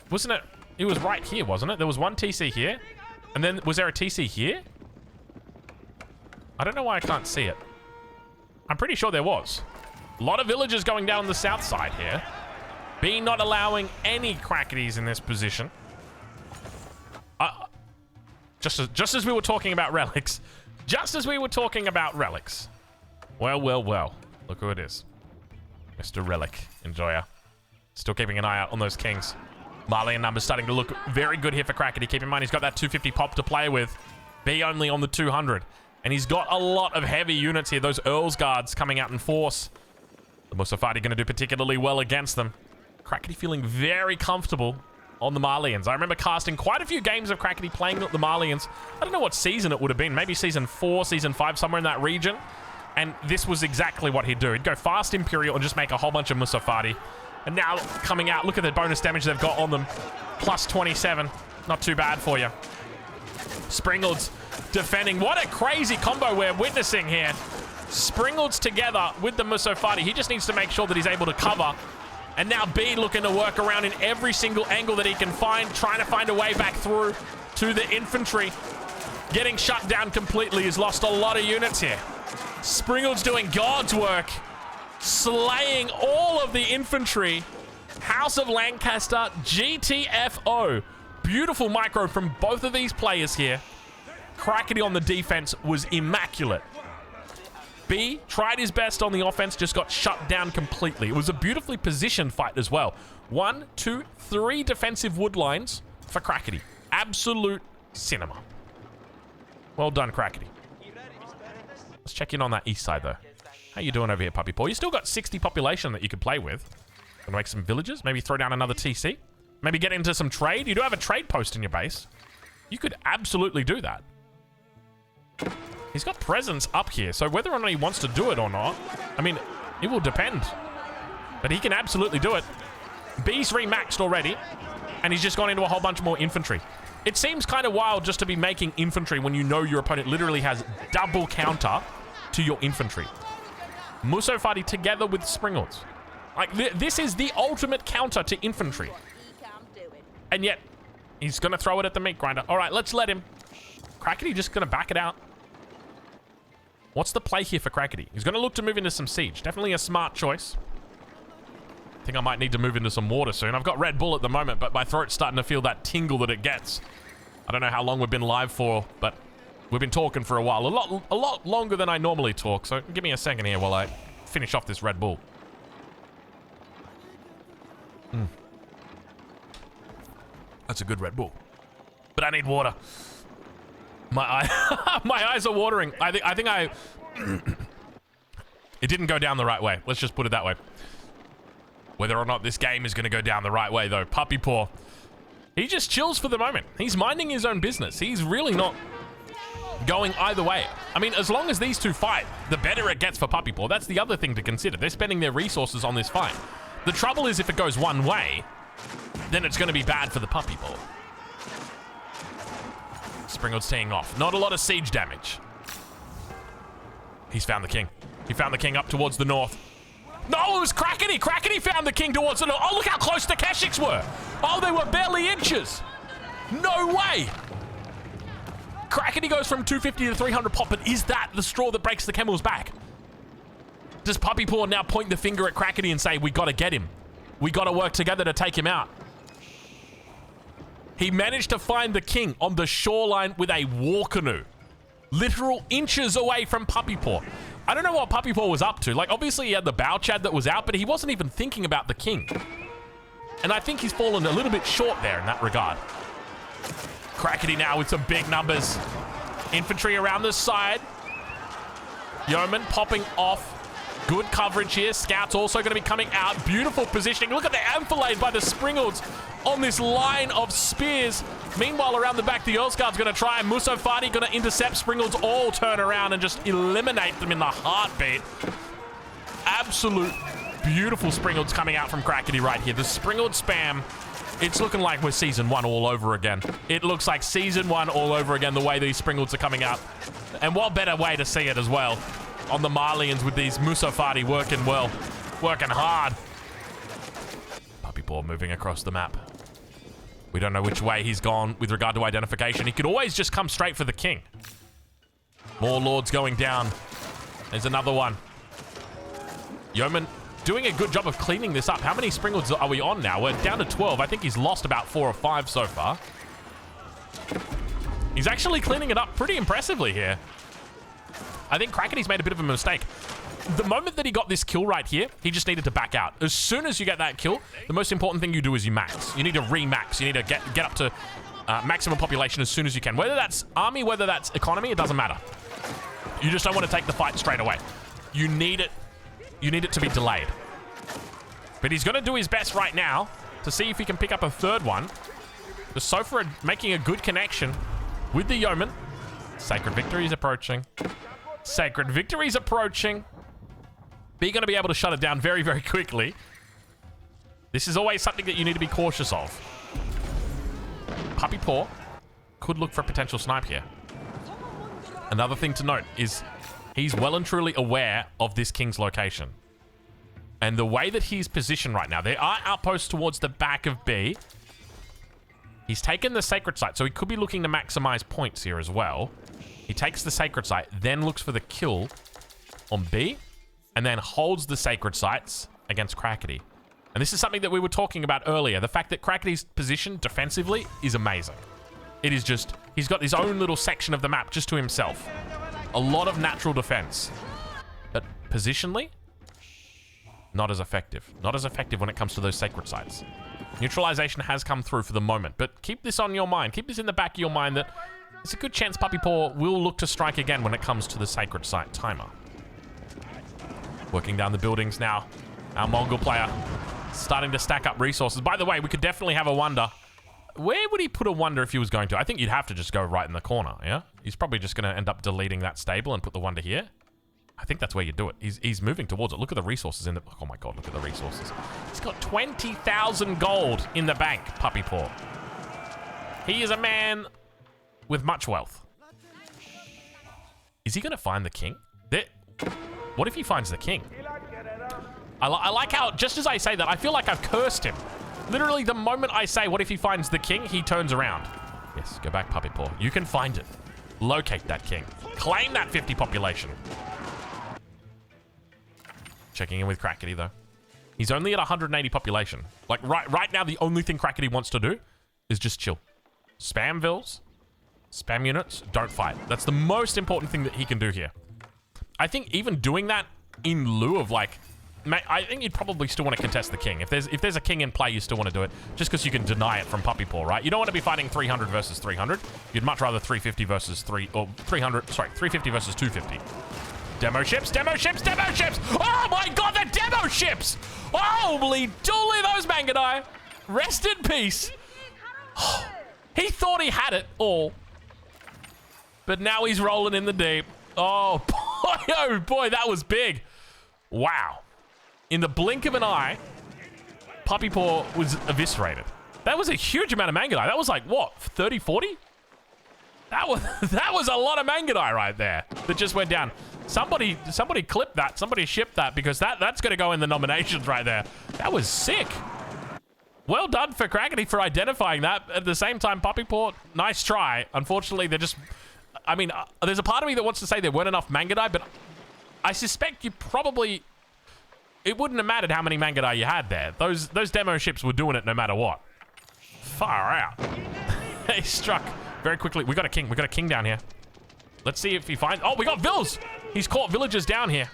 Wasn't it? It was right here, wasn't it? There was 1 TC here. And then, was there a TC here? I don't know why I can't see it. I'm pretty sure there was. A lot of villagers going down the south side here. B not allowing any Krakenys in this position. Just as we were talking about relics. Just as we were talking about relics. Well, well, well. Look who it is. Mr. Relic Enjoyer. Still keeping an eye out on those kings. Malian numbers starting to look very good here for Krakeny. Keep in mind, he's got that 250 pop to play with. B only on the 200. And he's got a lot of heavy units here. Those Earl's Guards coming out in force. The Musafati going to do particularly well against them. Krakeny feeling very comfortable on the Malians. I remember casting quite a few games of Krakeny playing the Malians. I don't know what season it would have been. Maybe season 4, season 5, somewhere in that region. And this was exactly what he'd do. He'd go fast Imperial and just make a whole bunch of Musafati. And now coming out, look at the bonus damage they've got on them. Plus 27. Not too bad for you. Springald's defending. What a crazy combo we're witnessing here. Springald's together with the Musafati. He just needs to make sure that he's able to cover. And now B looking to work around in every single angle that he can find, trying to find a way back through to the infantry. Getting shut down completely. He's lost a lot of units here. Springald's doing God's work, slaying all of the infantry. House of Lancaster, GTFO. Beautiful micro from both of these players here. Krakeny on the defense was immaculate. B tried his best on the offense, just got shut down completely. It was a beautifully positioned fight as well. 1, 2, 3 defensive wood lines for Krakeny. Absolute cinema. Well done, Krakeny. Let's check in on that east side, though. How you doing over here, Puppy Paw? You still got 60 population that you could play with. Gonna make some villages, maybe throw down another TC. Maybe get into some trade. You do have a trade post in your base. You could absolutely do that. He's got presence up here, so whether or not he wants to do it or not, I mean, it will depend. But he can absolutely do it. B's remaxed already, and he's just gone into a whole bunch more infantry. It seems kind of wild just to be making infantry when you know your opponent literally has double counter to your infantry. Musofati together with Springalds. Like, this is the ultimate counter to infantry. And yet, he's going to throw it at the meat grinder. All right, let's let him. Krakeny just going to back it out. What's the play here for Krakeny? He's going to look to move into some siege. Definitely a smart choice. think I might need to move into some water soon. I've got Red Bull at the moment, but my throat's starting to feel that tingle that it gets. I don't know how long we've been live for, but we've been talking for a while. A lot longer than I normally talk, so give me a second here while I finish off this Red Bull. That's a good Red Bull. But I need water. My eyes are watering. I think it didn't go down the right way. Let's just put it that way. Whether or not this game is going to go down the right way, though, Puppy Paw, he just chills for the moment. He's minding his own business. He's really not going either way. I mean, as long as these two fight, the better it gets for Puppy Paw. That's the other thing to consider. They're spending their resources on this fight. The trouble is if it goes one way, then it's going to be bad for the Puppy Paw. Springald's teeing off. Not a lot of siege damage. He's found the king. He found the king up towards the north. No, it was Krakeny. Krakeny found the king towards the north. Oh, look how close the Keshiks were. Oh, they were barely inches. No way. Krakeny goes from 250 to 300 pop, but is that the straw that breaks the camel's back? Does Puppy Paw now point the finger at Krakeny and say, we got to get him. We got to work together to take him out. He managed to find the king on the shoreline with a war canoe. Literal inches away from Puppy Paw. I don't know what Puppy Paw was up to. Like, obviously he had the bow chad that was out, but he wasn't even thinking about the king. And I think he's fallen a little bit short there in that regard. Krakeny now with some big numbers. Infantry around the side. Yeoman popping off. Good coverage here. Scouts also going to be coming out. Beautiful positioning. Look at the enfilade by the Springalds on this line of spears. Meanwhile, around the back, the Earl Guard's going to try. Musofati going to intercept. Springalds all turn around and just eliminate them in the heartbeat. Absolute beautiful Springalds coming out from Krakeny right here. The Springald spam, it's looking like we're Season 1 all over again. It looks like Season 1 all over again, the way these Springalds are coming out. And what better way to see it as well on the Malians with these Musofati working well, working hard. Puppy Paw moving across the map. We don't know which way he's gone with regard to identification. He could always just come straight for the king. More lords going down. There's another one. Yeoman doing a good job of cleaning this up. How many Springalds are we on now? We're down to 12. I think he's lost about 4 or 5 so far. He's actually cleaning it up pretty impressively here. I think Krakeny's made a bit of a mistake. The moment that he got this kill right here, he just needed to back out. As soon as you get that kill, the most important thing you do is you max. You need to re-max. You need to get up to maximum population as soon as you can. Whether that's army, whether that's economy, it doesn't matter. You just don't want to take the fight straight away. You need it. You need it to be delayed. But he's going to do his best right now to see if he can pick up a third one. The Sofa making a good connection with the Yeoman. Sacred Victory is approaching. Sacred Victory is approaching. But you're going to be able to shut it down very, very quickly. This is always something that you need to be cautious of. Puppy Paw could look for a potential snipe here. Another thing to note is he's well and truly aware of this king's location. And the way that he's positioned right now, there are outposts towards the back of B. He's taken the sacred site, so he could be looking to maximize points here as well. He takes the sacred site, then looks for the kill on B, and then holds the sacred sites against Krakeny. And this is something that we were talking about earlier. The fact that Krakeny's position defensively is amazing. It is just, he's got his own little section of the map just to himself. A lot of natural defense. But positionally, not as effective. Not as effective when it comes to those sacred sites. Neutralization has come through for the moment, but keep this on your mind. Keep this in the back of your mind that there's a good chance Puppy Paw will look to strike again when it comes to the sacred site timer. Working down the buildings now. Our Mongol player starting to stack up resources. By the way, we could definitely have a wonder. Where would he put a wonder if he was going to? I think you'd have to just go right in the corner, yeah? He's probably just going to end up deleting that stable and put the wonder here. I think that's where you do it. He's moving towards it. Look at the resources in the... Oh my god, look at the resources. He's got 20,000 gold in the bank, Puppy Paw. He is a man with much wealth. Is he going to find the king? What if he finds the king? I like how, just as I say that, I feel like I've cursed him. Literally, the moment I say, what if he finds the king, he turns around. Yes, go back, Puppy Paw. You can find it. Locate that king. Claim that 50 population. Checking in with Krakeny, though. He's only at 180 population. Like, right now, the only thing Krakeny wants to do is just chill. Spam vills, spam units, don't fight. That's the most important thing that he can do here. I think even doing that in lieu of, like... I think you'd probably still want to contest the king. If there's a king in play, you still want to do it, just because you can deny it from puppy paw, right? You don't want to be fighting 300 versus 300. You'd much rather 350 versus 350 versus 250. Demo ships, demo ships, demo ships! Oh my god, the demo ships! Holy dooly, those Mangudai! Rest in peace. He thought he had it all, but now he's rolling in the deep. Oh boy, that was big. Wow. In the blink of an eye, Puppy Paw was eviscerated. That was a huge amount of Mangudai. That was like, what, 30, 40? That was a lot of Mangudai right there that just went down. Somebody clipped that. Somebody shipped that, because that's going to go in the nominations right there. That was sick. Well done for Krakeny for identifying that. At the same time, Puppy Paw, nice try. Unfortunately, they're just... I mean, there's a part of me that wants to say there weren't enough Mangudai, but I suspect you probably... It wouldn't have mattered how many Mangudai you had there. Those demo ships were doing it no matter what. Far out. They struck very quickly. We got a king. We got a king down here. Let's see if he finds... Oh, we got vills. He's caught villagers down here.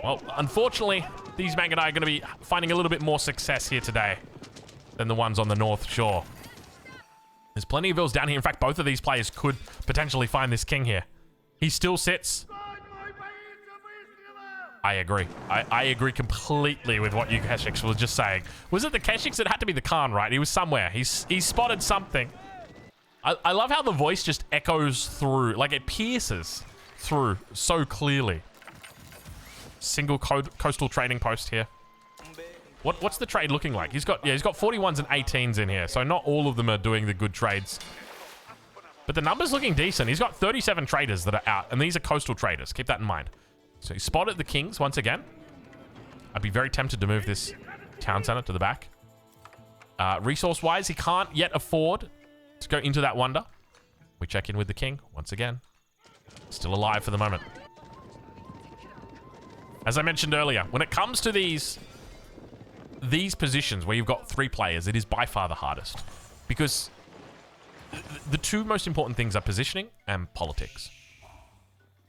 Well, unfortunately, these Mangudai are going to be finding a little bit more success here today than the ones on the North Shore. There's plenty of vills down here. In fact, both of these players could potentially find this king here. He still sits... I agree. I agree completely with what you Keshiks was just saying. Was it the Keshiks? It had to be the Khan, right? He was somewhere. He spotted something. I love how the voice just echoes through, like it pierces through so clearly. Single coastal trading post here. What's the trade looking like? He's got 41s and 18s in here, so not all of them are doing the good trades. But the number's looking decent. He's got 37 traders that are out, and these are coastal traders. Keep that in mind. So he spotted the kings once again. I'd be very tempted to move this town center to the back. Resource-wise, he can't yet afford to go into that wonder. We check in with the king once again. Still alive for the moment. As I mentioned earlier, when it comes to these positions where you've got 3 players, it is by far the hardest. Because the 2 most important things are positioning and politics.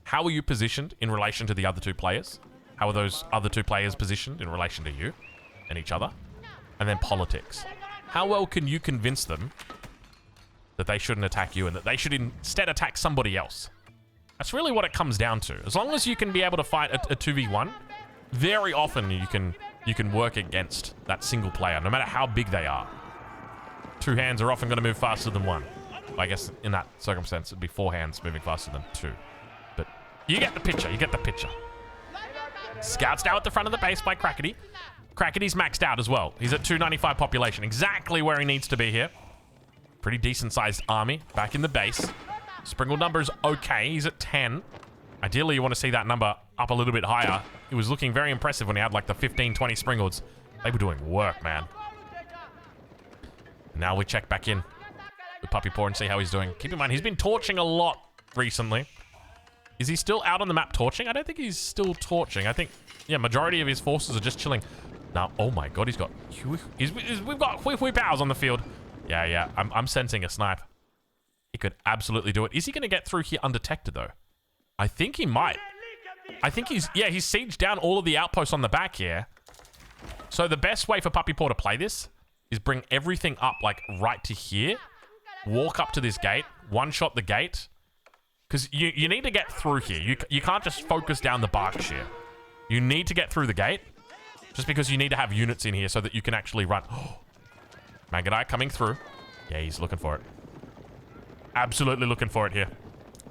How are you positioned in relation to the other 2 players? How are those other 2 players positioned in relation to you and each other? And then politics. How well can you convince them that they shouldn't attack you and that they should instead attack somebody else? That's really what it comes down to. As long as you can be able to fight a 2v1, very often you can work against that single player, no matter how big they are. 2 hands are often going to move faster than 1. I guess in that circumstance, it'd be 4 hands moving faster than 2. But you get the picture. You get the picture. Scouts now at the front of the base by Krakeny. Krakeny's maxed out as well. He's at 295 population. Exactly where he needs to be here. Pretty decent-sized army back in the base. Springle number's okay. He's at 10. Ideally, you want to see that number up a little bit higher. It was looking very impressive when he had like the 15, 20 Springles. They were doing work, man. Now we check back in with Puppy Paw and see how he's doing. Keep in mind, he's been torching a lot recently. Is he still out on the map torching? I don't think he's still torching. I think, yeah, majority of his forces are just chilling. Now, oh my god, we've got Hui Powers on the field. Yeah, I'm sensing a snipe. He could absolutely do it. Is he going to get through here undetected, though? I think he might. I think he's sieged down all of the outposts on the back here. So the best way for Puppy Paw to play this is bring everything up, like, right to here. Walk up to this gate. One-shot the gate. Because you need to get through here. You can't just focus down the Berkshire. You need to get through the gate. Just because you need to have units in here so that you can actually run. Mangudai coming through. Yeah, he's looking for it. Absolutely looking for it here.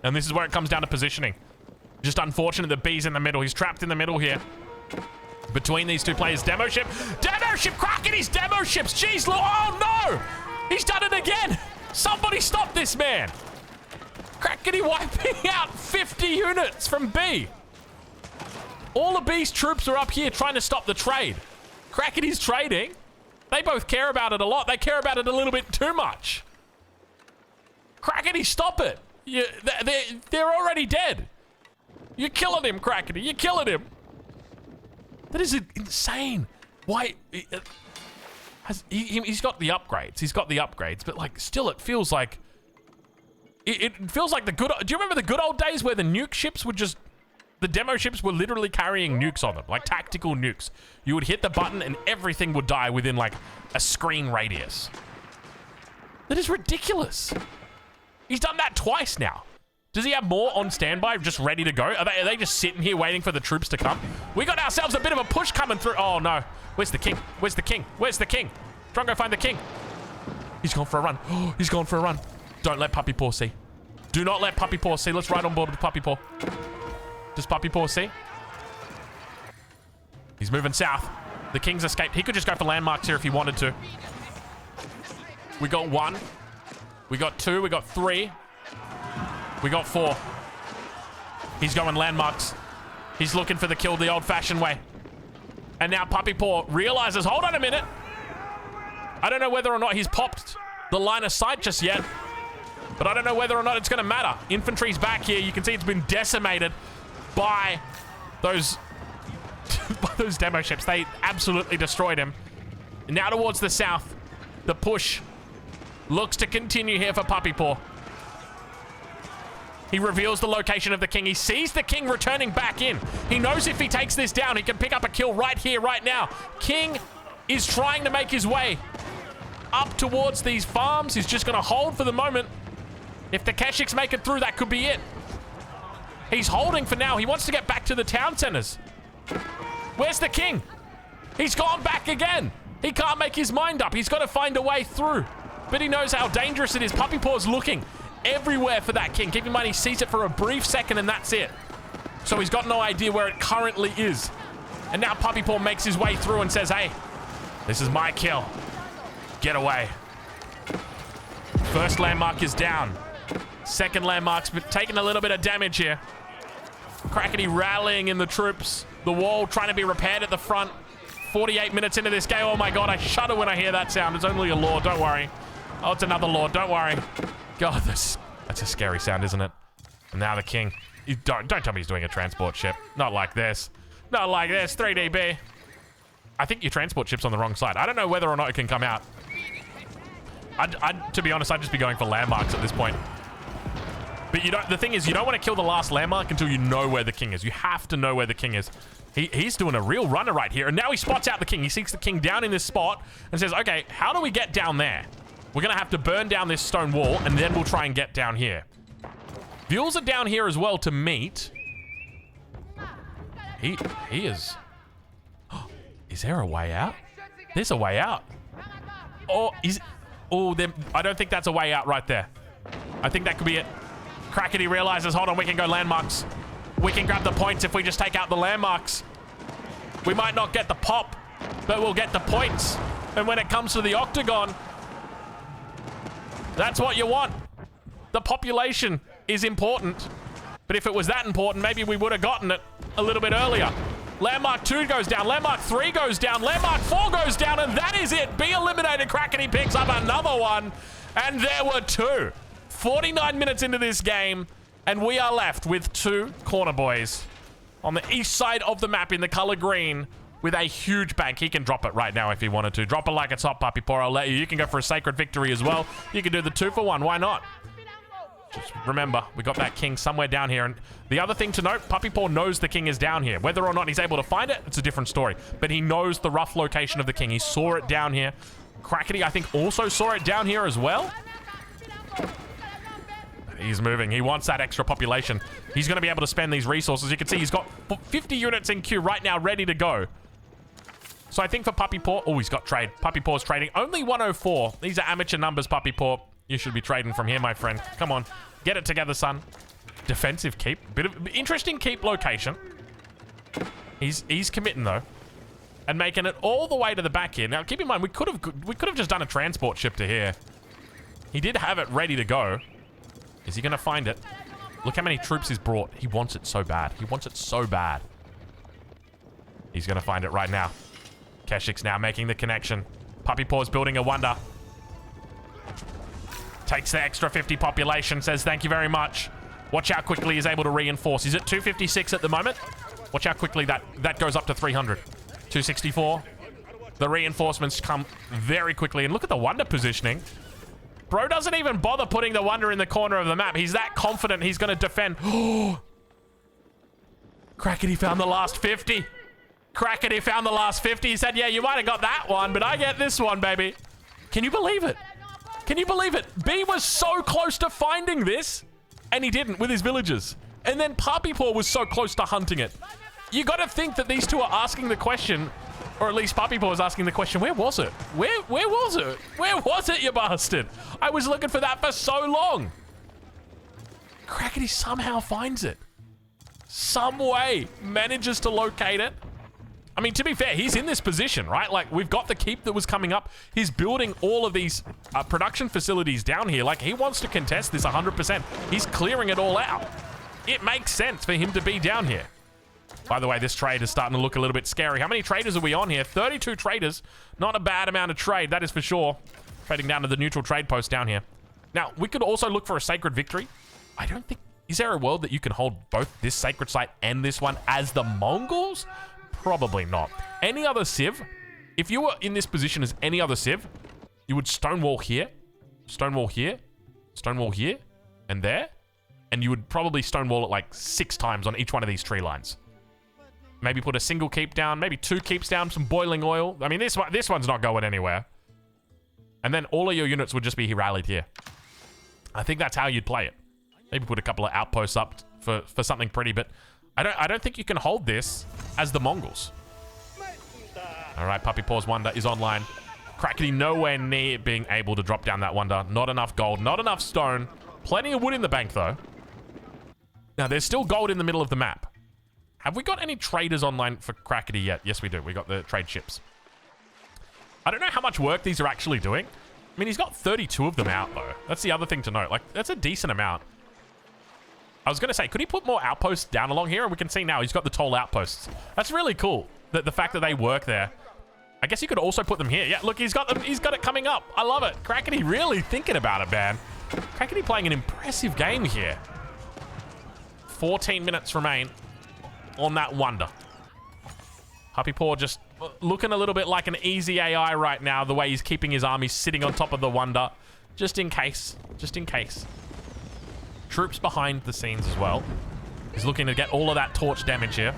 And this is where it comes down to positioning. Just unfortunate that B's in the middle. He's trapped in the middle here. Between these 2 players. Demo ship. Demo ship! Krakeny's demo ships! Jeez, oh no! He's done it again! Somebody stop this man! Krakeny wiping out 50 units from B. All of B's troops are up here trying to stop the trade. Krakeny's trading. They both care about it a lot. They care about it a little bit too much. Krakeny, stop it. They're already dead. You're killing him, Krakeny. You're killing him. That is insane. Why? He's got the upgrades. He's got the upgrades, but like, still, it feels like it feels like the good. Do you remember the good old days where the nuke ships would just, the demo ships were literally carrying nukes on them, like tactical nukes. You would hit the button and everything would die within like a screen radius. That is ridiculous. He's done that twice now. Does he have more on standby, just ready to go? Are they just sitting here waiting for the troops to come? We got ourselves a bit of a push coming through. Oh, no. Where's the king? Where's the king? Where's the king? Try and go find the king. He's gone for a run. Oh, he's gone for a run. Don't let Puppy Paw see. Do not let Puppy Paw see. Let's ride on board with Puppy Paw. Does Puppy Paw see? He's moving south. The king's escaped. He could just go for landmarks here if he wanted to. We got 1. We got 2. We got 3. We got 4. He's going landmarks. He's looking for the kill the old-fashioned way. And now Puppy Paw realizes, hold on a minute. I don't know whether or not he's popped the line of sight just yet, but I don't know whether or not it's going to matter. Infantry's back here. You can see it's been decimated by those, by those demo ships. They absolutely destroyed him. And now towards the south, the push looks to continue here for Puppy Paw. He reveals the location of the king. He sees the king returning back in. He knows if he takes this down, he can pick up a kill right here, right now. King is trying to make his way up towards these farms. He's just going to hold for the moment. If the Keshiks make it through, that could be it. He's holding for now. He wants to get back to the town centers. Where's the king? He's gone back again. He can't make his mind up. He's got to find a way through. But he knows how dangerous it is. Puppy Paw's looking everywhere for that king. Keep in mind, he sees it for a brief second and that's it. So he's got no idea where it currently is. And now Puppy Paw makes his way through and says, hey, this is my kill. Get away. First landmark is down. Second landmark's been taking a little bit of damage here. Kraken rallying in the troops. The wall trying to be repaired at the front. 48 minutes into this game. Oh my God, I shudder when I hear that sound. It's only a lord, don't worry. Oh, it's another lord, don't worry. God, that's a scary sound, isn't it? And now the king. Don't tell me he's doing a transport ship. Not like this. Not like this, 3DB. I think your transport ship's on the wrong side. I don't know whether or not it can come out. To be honest, I'd just be going for landmarks at this point. But the thing is, you don't want to kill the last landmark until you know where the king is. You have to know where the king is. He's doing a real runner right here. And now he spots out the king. He seeks the king down in this spot and says, okay, how do we get down there? We're going to have to burn down this stone wall, and then we'll try and get down here. Mules are down here as well to meet. He is... Is there a way out? There's a way out. Oh, I don't think that's a way out right there. I think that could be it. Kraken realizes, hold on, we can go landmarks. We can grab the points if we just take out the landmarks. We might not get the pop, but we'll get the points. And when it comes to the Octagon, that's what you want. The population is important. But if it was that important, maybe we would have gotten it a little bit earlier. Landmark 2 goes down. Landmark 3 goes down. Landmark 4 goes down. And that is it. Be eliminated. Kraken picks up another one. And there were 2. 49 minutes into this game. And we are left with 2 corner boys on the east side of the map in the color green with a huge bank. He can drop it right now if he wanted to. Drop it like it's hot, Puppy Paw. I'll let you. You can go for a sacred victory as well. You can do the 2-for-1. Why not? Just remember, we got that king somewhere down here. And the other thing to note, Puppy Paw knows the king is down here. Whether or not he's able to find it, it's a different story. But he knows the rough location of the king. He saw it down here. Kraken, I think, also saw it down here as well. He's moving. He wants that extra population. He's going to be able to spend these resources. You can see he's got 50 units in queue right now, ready to go. So I think for Puppy Paw... Oh, he's got trade. Puppy Paw's trading. Only 104. These are amateur numbers, Puppy Paw. You should be trading from here, my friend. Come on. Get it together, son. Defensive keep. Bit of interesting keep location. He's committing, though. And making it all the way to the back here. Now, keep in mind, we could have just done a transport ship to here. He did have it ready to go. Is he going to find it? Look how many troops he's brought. He wants it so bad. He wants it so bad. He's going to find it right now. Keshik's now making the connection. Puppy Paw's building a wonder. Takes the extra 50 population. Says thank you very much. Watch how quickly he's able to reinforce. He's at 256 at the moment. Watch how quickly that goes up to 300. 264. The reinforcements come very quickly. And look at the Wonder positioning. Bro doesn't even bother putting the Wonder in the corner of the map. He's that confident he's going to defend. Kraken found the last 50. Kraken found the last 50. He said, yeah, you might have got that one, but I get this one, baby. Can you believe it? Can you believe it? B was so close to finding this, and he didn't with his villagers. And then Puppy Paw was so close to hunting it. You got to think that these two are asking the question, or at least Puppy Paw was asking the question, where was it? Where was it? Where was it, you bastard? I was looking for that for so long. Kraken somehow finds it. Some way manages to locate it. I mean, to be fair, he's in this position, right? Like, we've got the keep that was coming up. He's building all of these production facilities down here. Like, he wants to contest this 100%. He's clearing it all out. It makes sense for him to be down here. By the way, this trade is starting to look a little bit scary. How many traders are we on here? 32 traders. Not a bad amount of trade, that is for sure. Trading down to the neutral trade post down here. Now, we could also look for a sacred victory. I don't think... Is there a world that you can hold both this sacred site and this one as the Mongols? Probably not. Any other civ, if you were in this position as any other civ, you would stonewall here, stonewall here, stonewall here, and there, and you would probably stonewall it like 6 times on each one of these tree lines. Maybe put a single keep down, maybe 2 keeps down, some boiling oil. I mean, this one's not going anywhere. And then all of your units would just be rallied here. I think that's how you'd play it. Maybe put a couple of outposts up for something pretty, but I don't think you can hold this as the Mongols. All right, Puppy Paw's Wonder is online. Kraken nowhere near being able to drop down that Wonder. Not enough gold, not enough stone. Plenty of wood in the bank, though. Now, there's still gold in the middle of the map. Have we got any traders online for Kraken yet? Yes, we do. We got the trade ships. I don't know how much work these are actually doing. I mean, he's got 32 of them out, though. That's the other thing to note. Like, that's a decent amount. I was going to say, could he put more outposts down along here? And we can see now he's got the toll outposts. That's really cool, the fact that they work there. I guess you could also put them here. Yeah, look, he's got them. He's got it coming up. I love it. Kraken really thinking about it, man. Kraken playing an impressive game here. 14 minutes remain on that Wonder. Puppy Paw just looking a little bit like an easy AI right now, the way he's keeping his army sitting on top of the Wonder. Just in case. Just in case. Troops behind the scenes as well. He's looking to get all of that torch damage here.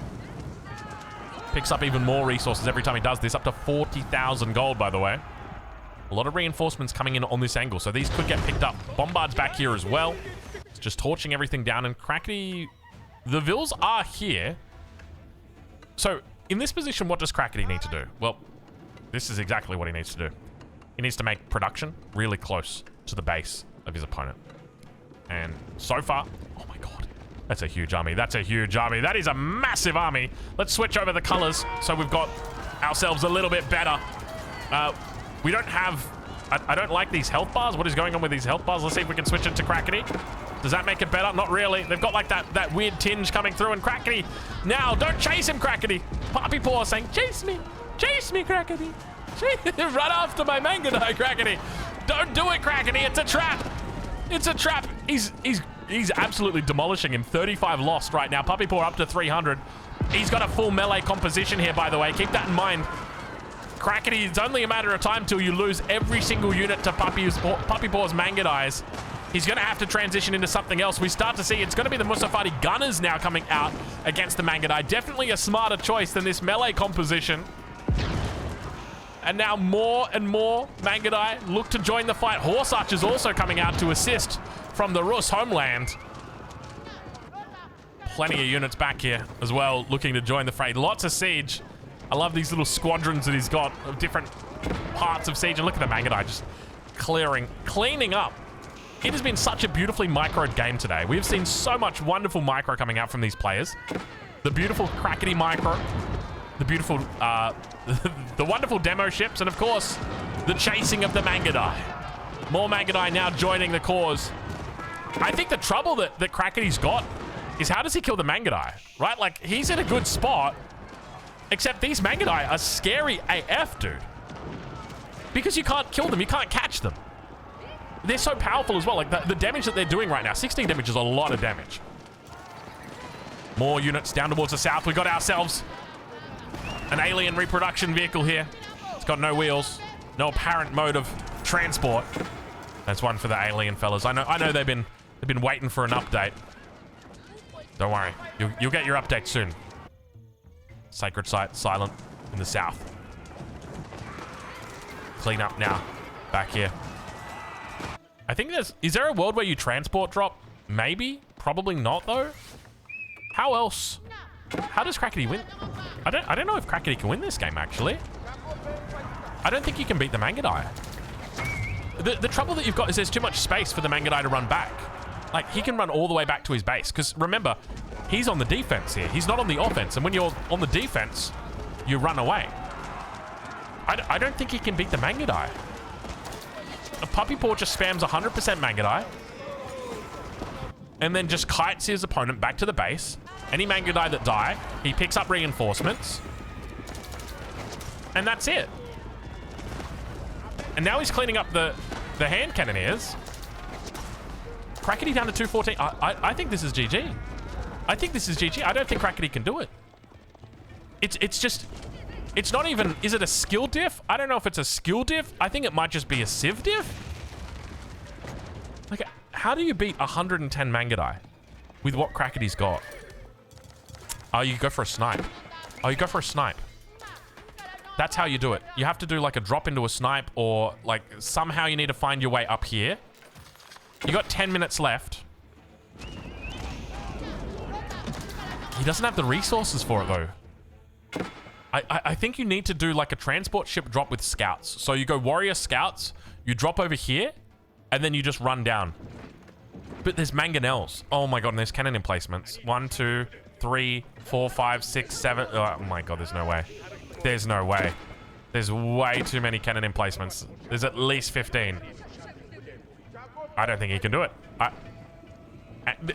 Picks up even more resources every time he does this. Up to 40,000 gold, by the way. A lot of reinforcements coming in on this angle, so these could get picked up. Bombard's back here as well. It's just torching everything down, and Kraken... The Vills are here. So, in this position, what does Kraken need to do? Well, this is exactly what he needs to do. He needs to make production really close to the base of his opponent. And so far, oh my god, that's a huge army. That's a huge army. That is a massive army. Let's switch over the colors so we've got ourselves a little bit better. We don't have... I don't like these health bars. What is going on with these health bars? Let's see if we can switch it to Kraken. Does that make it better? Not really. They've got like that weird tinge coming through, and Kraken. Now, don't chase him, Kraken. Puppy Paw saying, chase me, Kraken. Run after my Mangadai, Kraken. Don't do it, Kraken. It's a trap. It's a trap. He's absolutely demolishing him. 35 lost right now. Puppy Paw up to 300. He's got a full melee composition here, by the way. Keep that in mind. Kraken, it's only a matter of time till you lose every single unit to Puppy Paw's Mangadais. He's going to have to transition into something else. We start to see it's going to be the Musafati Gunners now coming out against the Mangadai. Definitely a smarter choice than this melee composition. And now more and more Mangadai look to join the fight. Horse Archers also coming out to assist from the Rus homeland. Plenty of units back here as well, looking to join the fray. Lots of siege. I love these little squadrons that he's got of different parts of siege. And look at the Mangadai just cleaning up. It has been such a beautifully microed game today. We've seen so much wonderful micro coming out from these players. The beautiful Kraken micro, the beautiful, the wonderful demo ships, and of course, the chasing of the Mangadai. More Mangadai now joining the cause. I think the trouble that Kraken's got is how does he kill the Mangadai, right? Like, he's in a good spot, except these Mangadai are scary AF, dude. Because you can't kill them, you can't catch them. They're so powerful as well. Like, the damage that they're doing right now, 16 damage is a lot of damage. More units down towards the south. We got ourselves an alien reproduction vehicle here. It's got no wheels, no apparent mode of transport. That's one for the alien fellas. I know they've been waiting for an update. Don't worry, you'll get your update soon. Sacred site silent in the south. Clean up now. Back here. I think is there a world where you transport drop? Maybe. Probably not though. How else? How does Krakeny win? I don't know if Krakeny can win this game actually. I don't think you can beat the Mangudai. The trouble that you've got is there's too much space for the Mangudai to run back. Like, he can run all the way back to his base. Because remember, he's on the defense here. He's not on the offense. And when you're on the defense, you run away. I don't think he can beat the Mangudai. A Puppy Paw just spams 100% Mangudai. And then just kites his opponent back to the base. Any Mangudai that die, he picks up reinforcements. And that's it. And now he's cleaning up the hand cannoneers. Krakeny down to 214. I think this is GG. I think this is GG. I don't think Krakeny can do it. It's just... It's not even... Is it a skill diff? I don't know if it's a skill diff. I think it might just be a civ diff. Like, how do you beat 110 Mangudai with what Krakeny's got? Oh, you go for a snipe. Oh, you go for a snipe. That's how you do it. You have to do like a drop into a snipe, or like somehow you need to find your way up here. You got 10 minutes left. He doesn't have the resources for it though. I think you need to do like a transport ship drop with scouts. So you go warrior scouts, you drop over here, and then you just run down. But there's mangonels. Oh my god, and there's cannon emplacements. 1, 2, 3, 4, 5, 6, 7. Oh my god, there's no way. There's no way. There's way too many cannon emplacements. There's at least 15. I don't think he can do it.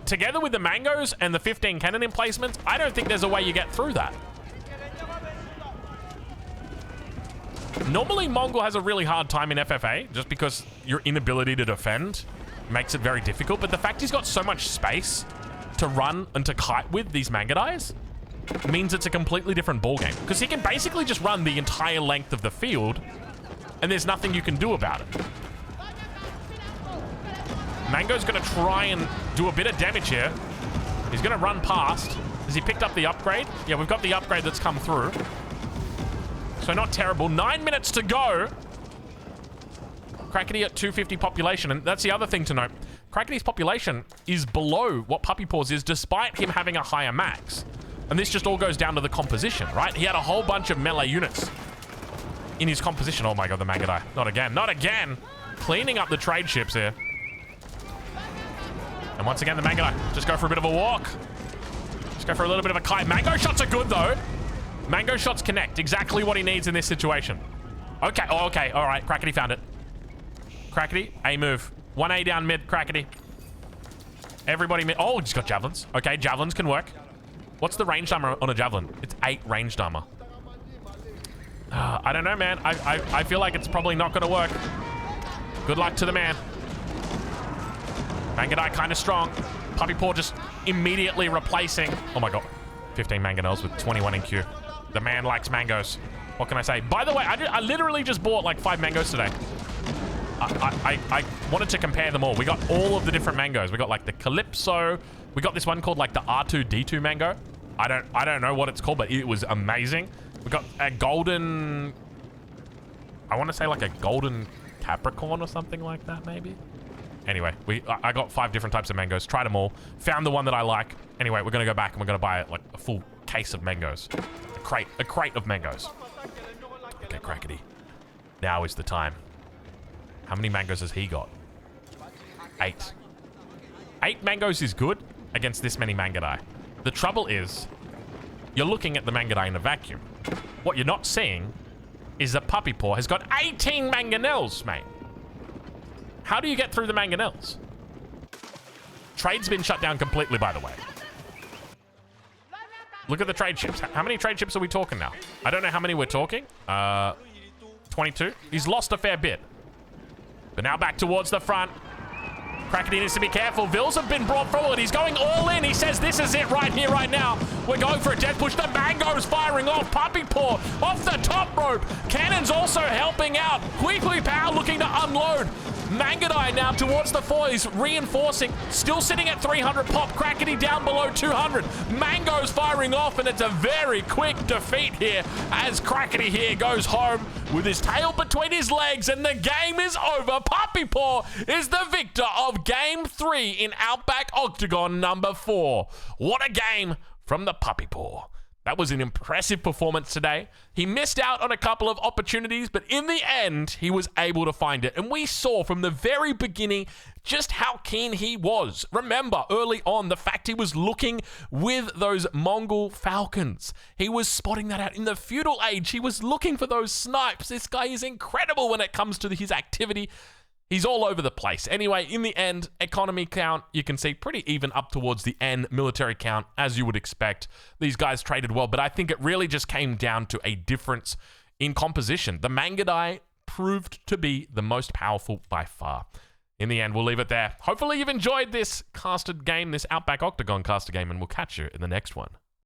Together with the mangoes and the 15 cannon emplacements, I don't think there's a way you get through that. Normally, Mongol has a really hard time in FFA just because your inability to defend makes it very difficult. But the fact he's got so much space to run and to kite with these Mangudais means it's a completely different ballgame. Because he can basically just run the entire length of the field and there's nothing you can do about it. Mango's going to try and do a bit of damage here. He's going to run past. Has he picked up the upgrade? Yeah, we've got the upgrade that's come through. So not terrible. 9 minutes to go. Krakeny at 250 population. And that's the other thing to note. Krakeny's population is below what Puppy Paw's is, despite him having a higher max. And this just all goes down to the composition, right? He had a whole bunch of melee units in his composition. Oh my god, the Mangudai. Not again. Not again. Cleaning up the trade ships here. And once again, the Mangudai. Just go for a bit of a walk. Just go for a little bit of a kite. Mango shots are good, though. Mango shots connect. Exactly what he needs in this situation. Okay. Oh, okay. All right. Krakeny found it. Krakeny, A move. 1A down mid, Krakeny. Everybody mid. Oh, he's got javelins. Okay, javelins can work. What's the range armor on a javelin? It's 8 ranged armor. I don't know, man. I feel like it's probably not going to work. Good luck to the man. Mangudai kind of strong. Puppy Paw just immediately replacing. Oh my god. 15 mangonels with 21 in queue. The man likes mangoes. What can I say? By the way, I literally just bought like 5 mangoes today. I wanted to compare them all. We got all of the different mangoes. We got like the Calypso. We got this one called like the R2D2 mango. I don't know what it's called, but it was amazing. We got a golden... I want to say like a golden Capricorn or something like that, maybe. Anyway, I got 5 different types of mangoes. Tried them all. Found the one that I like. Anyway, we're going to go back and we're going to buy like a full case of mangoes. A crate of mangoes. Okay, Krakeny. Now is the time. How many mangoes has he got? 8. 8 mangoes is good against this many Mangudai. The trouble is, you're looking at the Mangudai in a vacuum. What you're not seeing is that Puppy Paw has got 18 mangonels, mate. How do you get through the mangonels? Trade's been shut down completely, by the way. Look at the trade ships. How many trade ships are we talking now? I don't know how many we're talking. 22. He's lost a fair bit. But now back towards the front. Kraken needs to be careful. Vills have been brought forward. He's going all in. He says this is it right here, right now. We're going for a death push. The Mango's firing off. Puppy Paw off the top rope. Cannon's also helping out. Quickly Power looking to unload. Mangadai now towards the four. He's reinforcing. Still sitting at 300 pop. Krakeny down below 200. Mango's firing off, and it's a very quick defeat here as Krakeny here goes home with his tail between his legs, and the game is over. Puppy Paw is the victor of Game 3 in Outback Octagon number 4. What a game from the Puppy Paw. That was an impressive performance today. He missed out on a couple of opportunities, but in the end, he was able to find it. And we saw from the very beginning just how keen he was. Remember, early on, the fact he was looking with those Mongol falcons. He was spotting that out. In the feudal age, he was looking for those snipes. This guy is incredible when it comes to his activity. He's all over the place. Anyway, in the end, economy count, you can see pretty even up towards the end. Military count, as you would expect. These guys traded well, but I think it really just came down to a difference in composition. The Mangadai proved to be the most powerful by far. In the end, we'll leave it there. Hopefully you've enjoyed this casted game, this Outback Octagon caster game, and we'll catch you in the next one.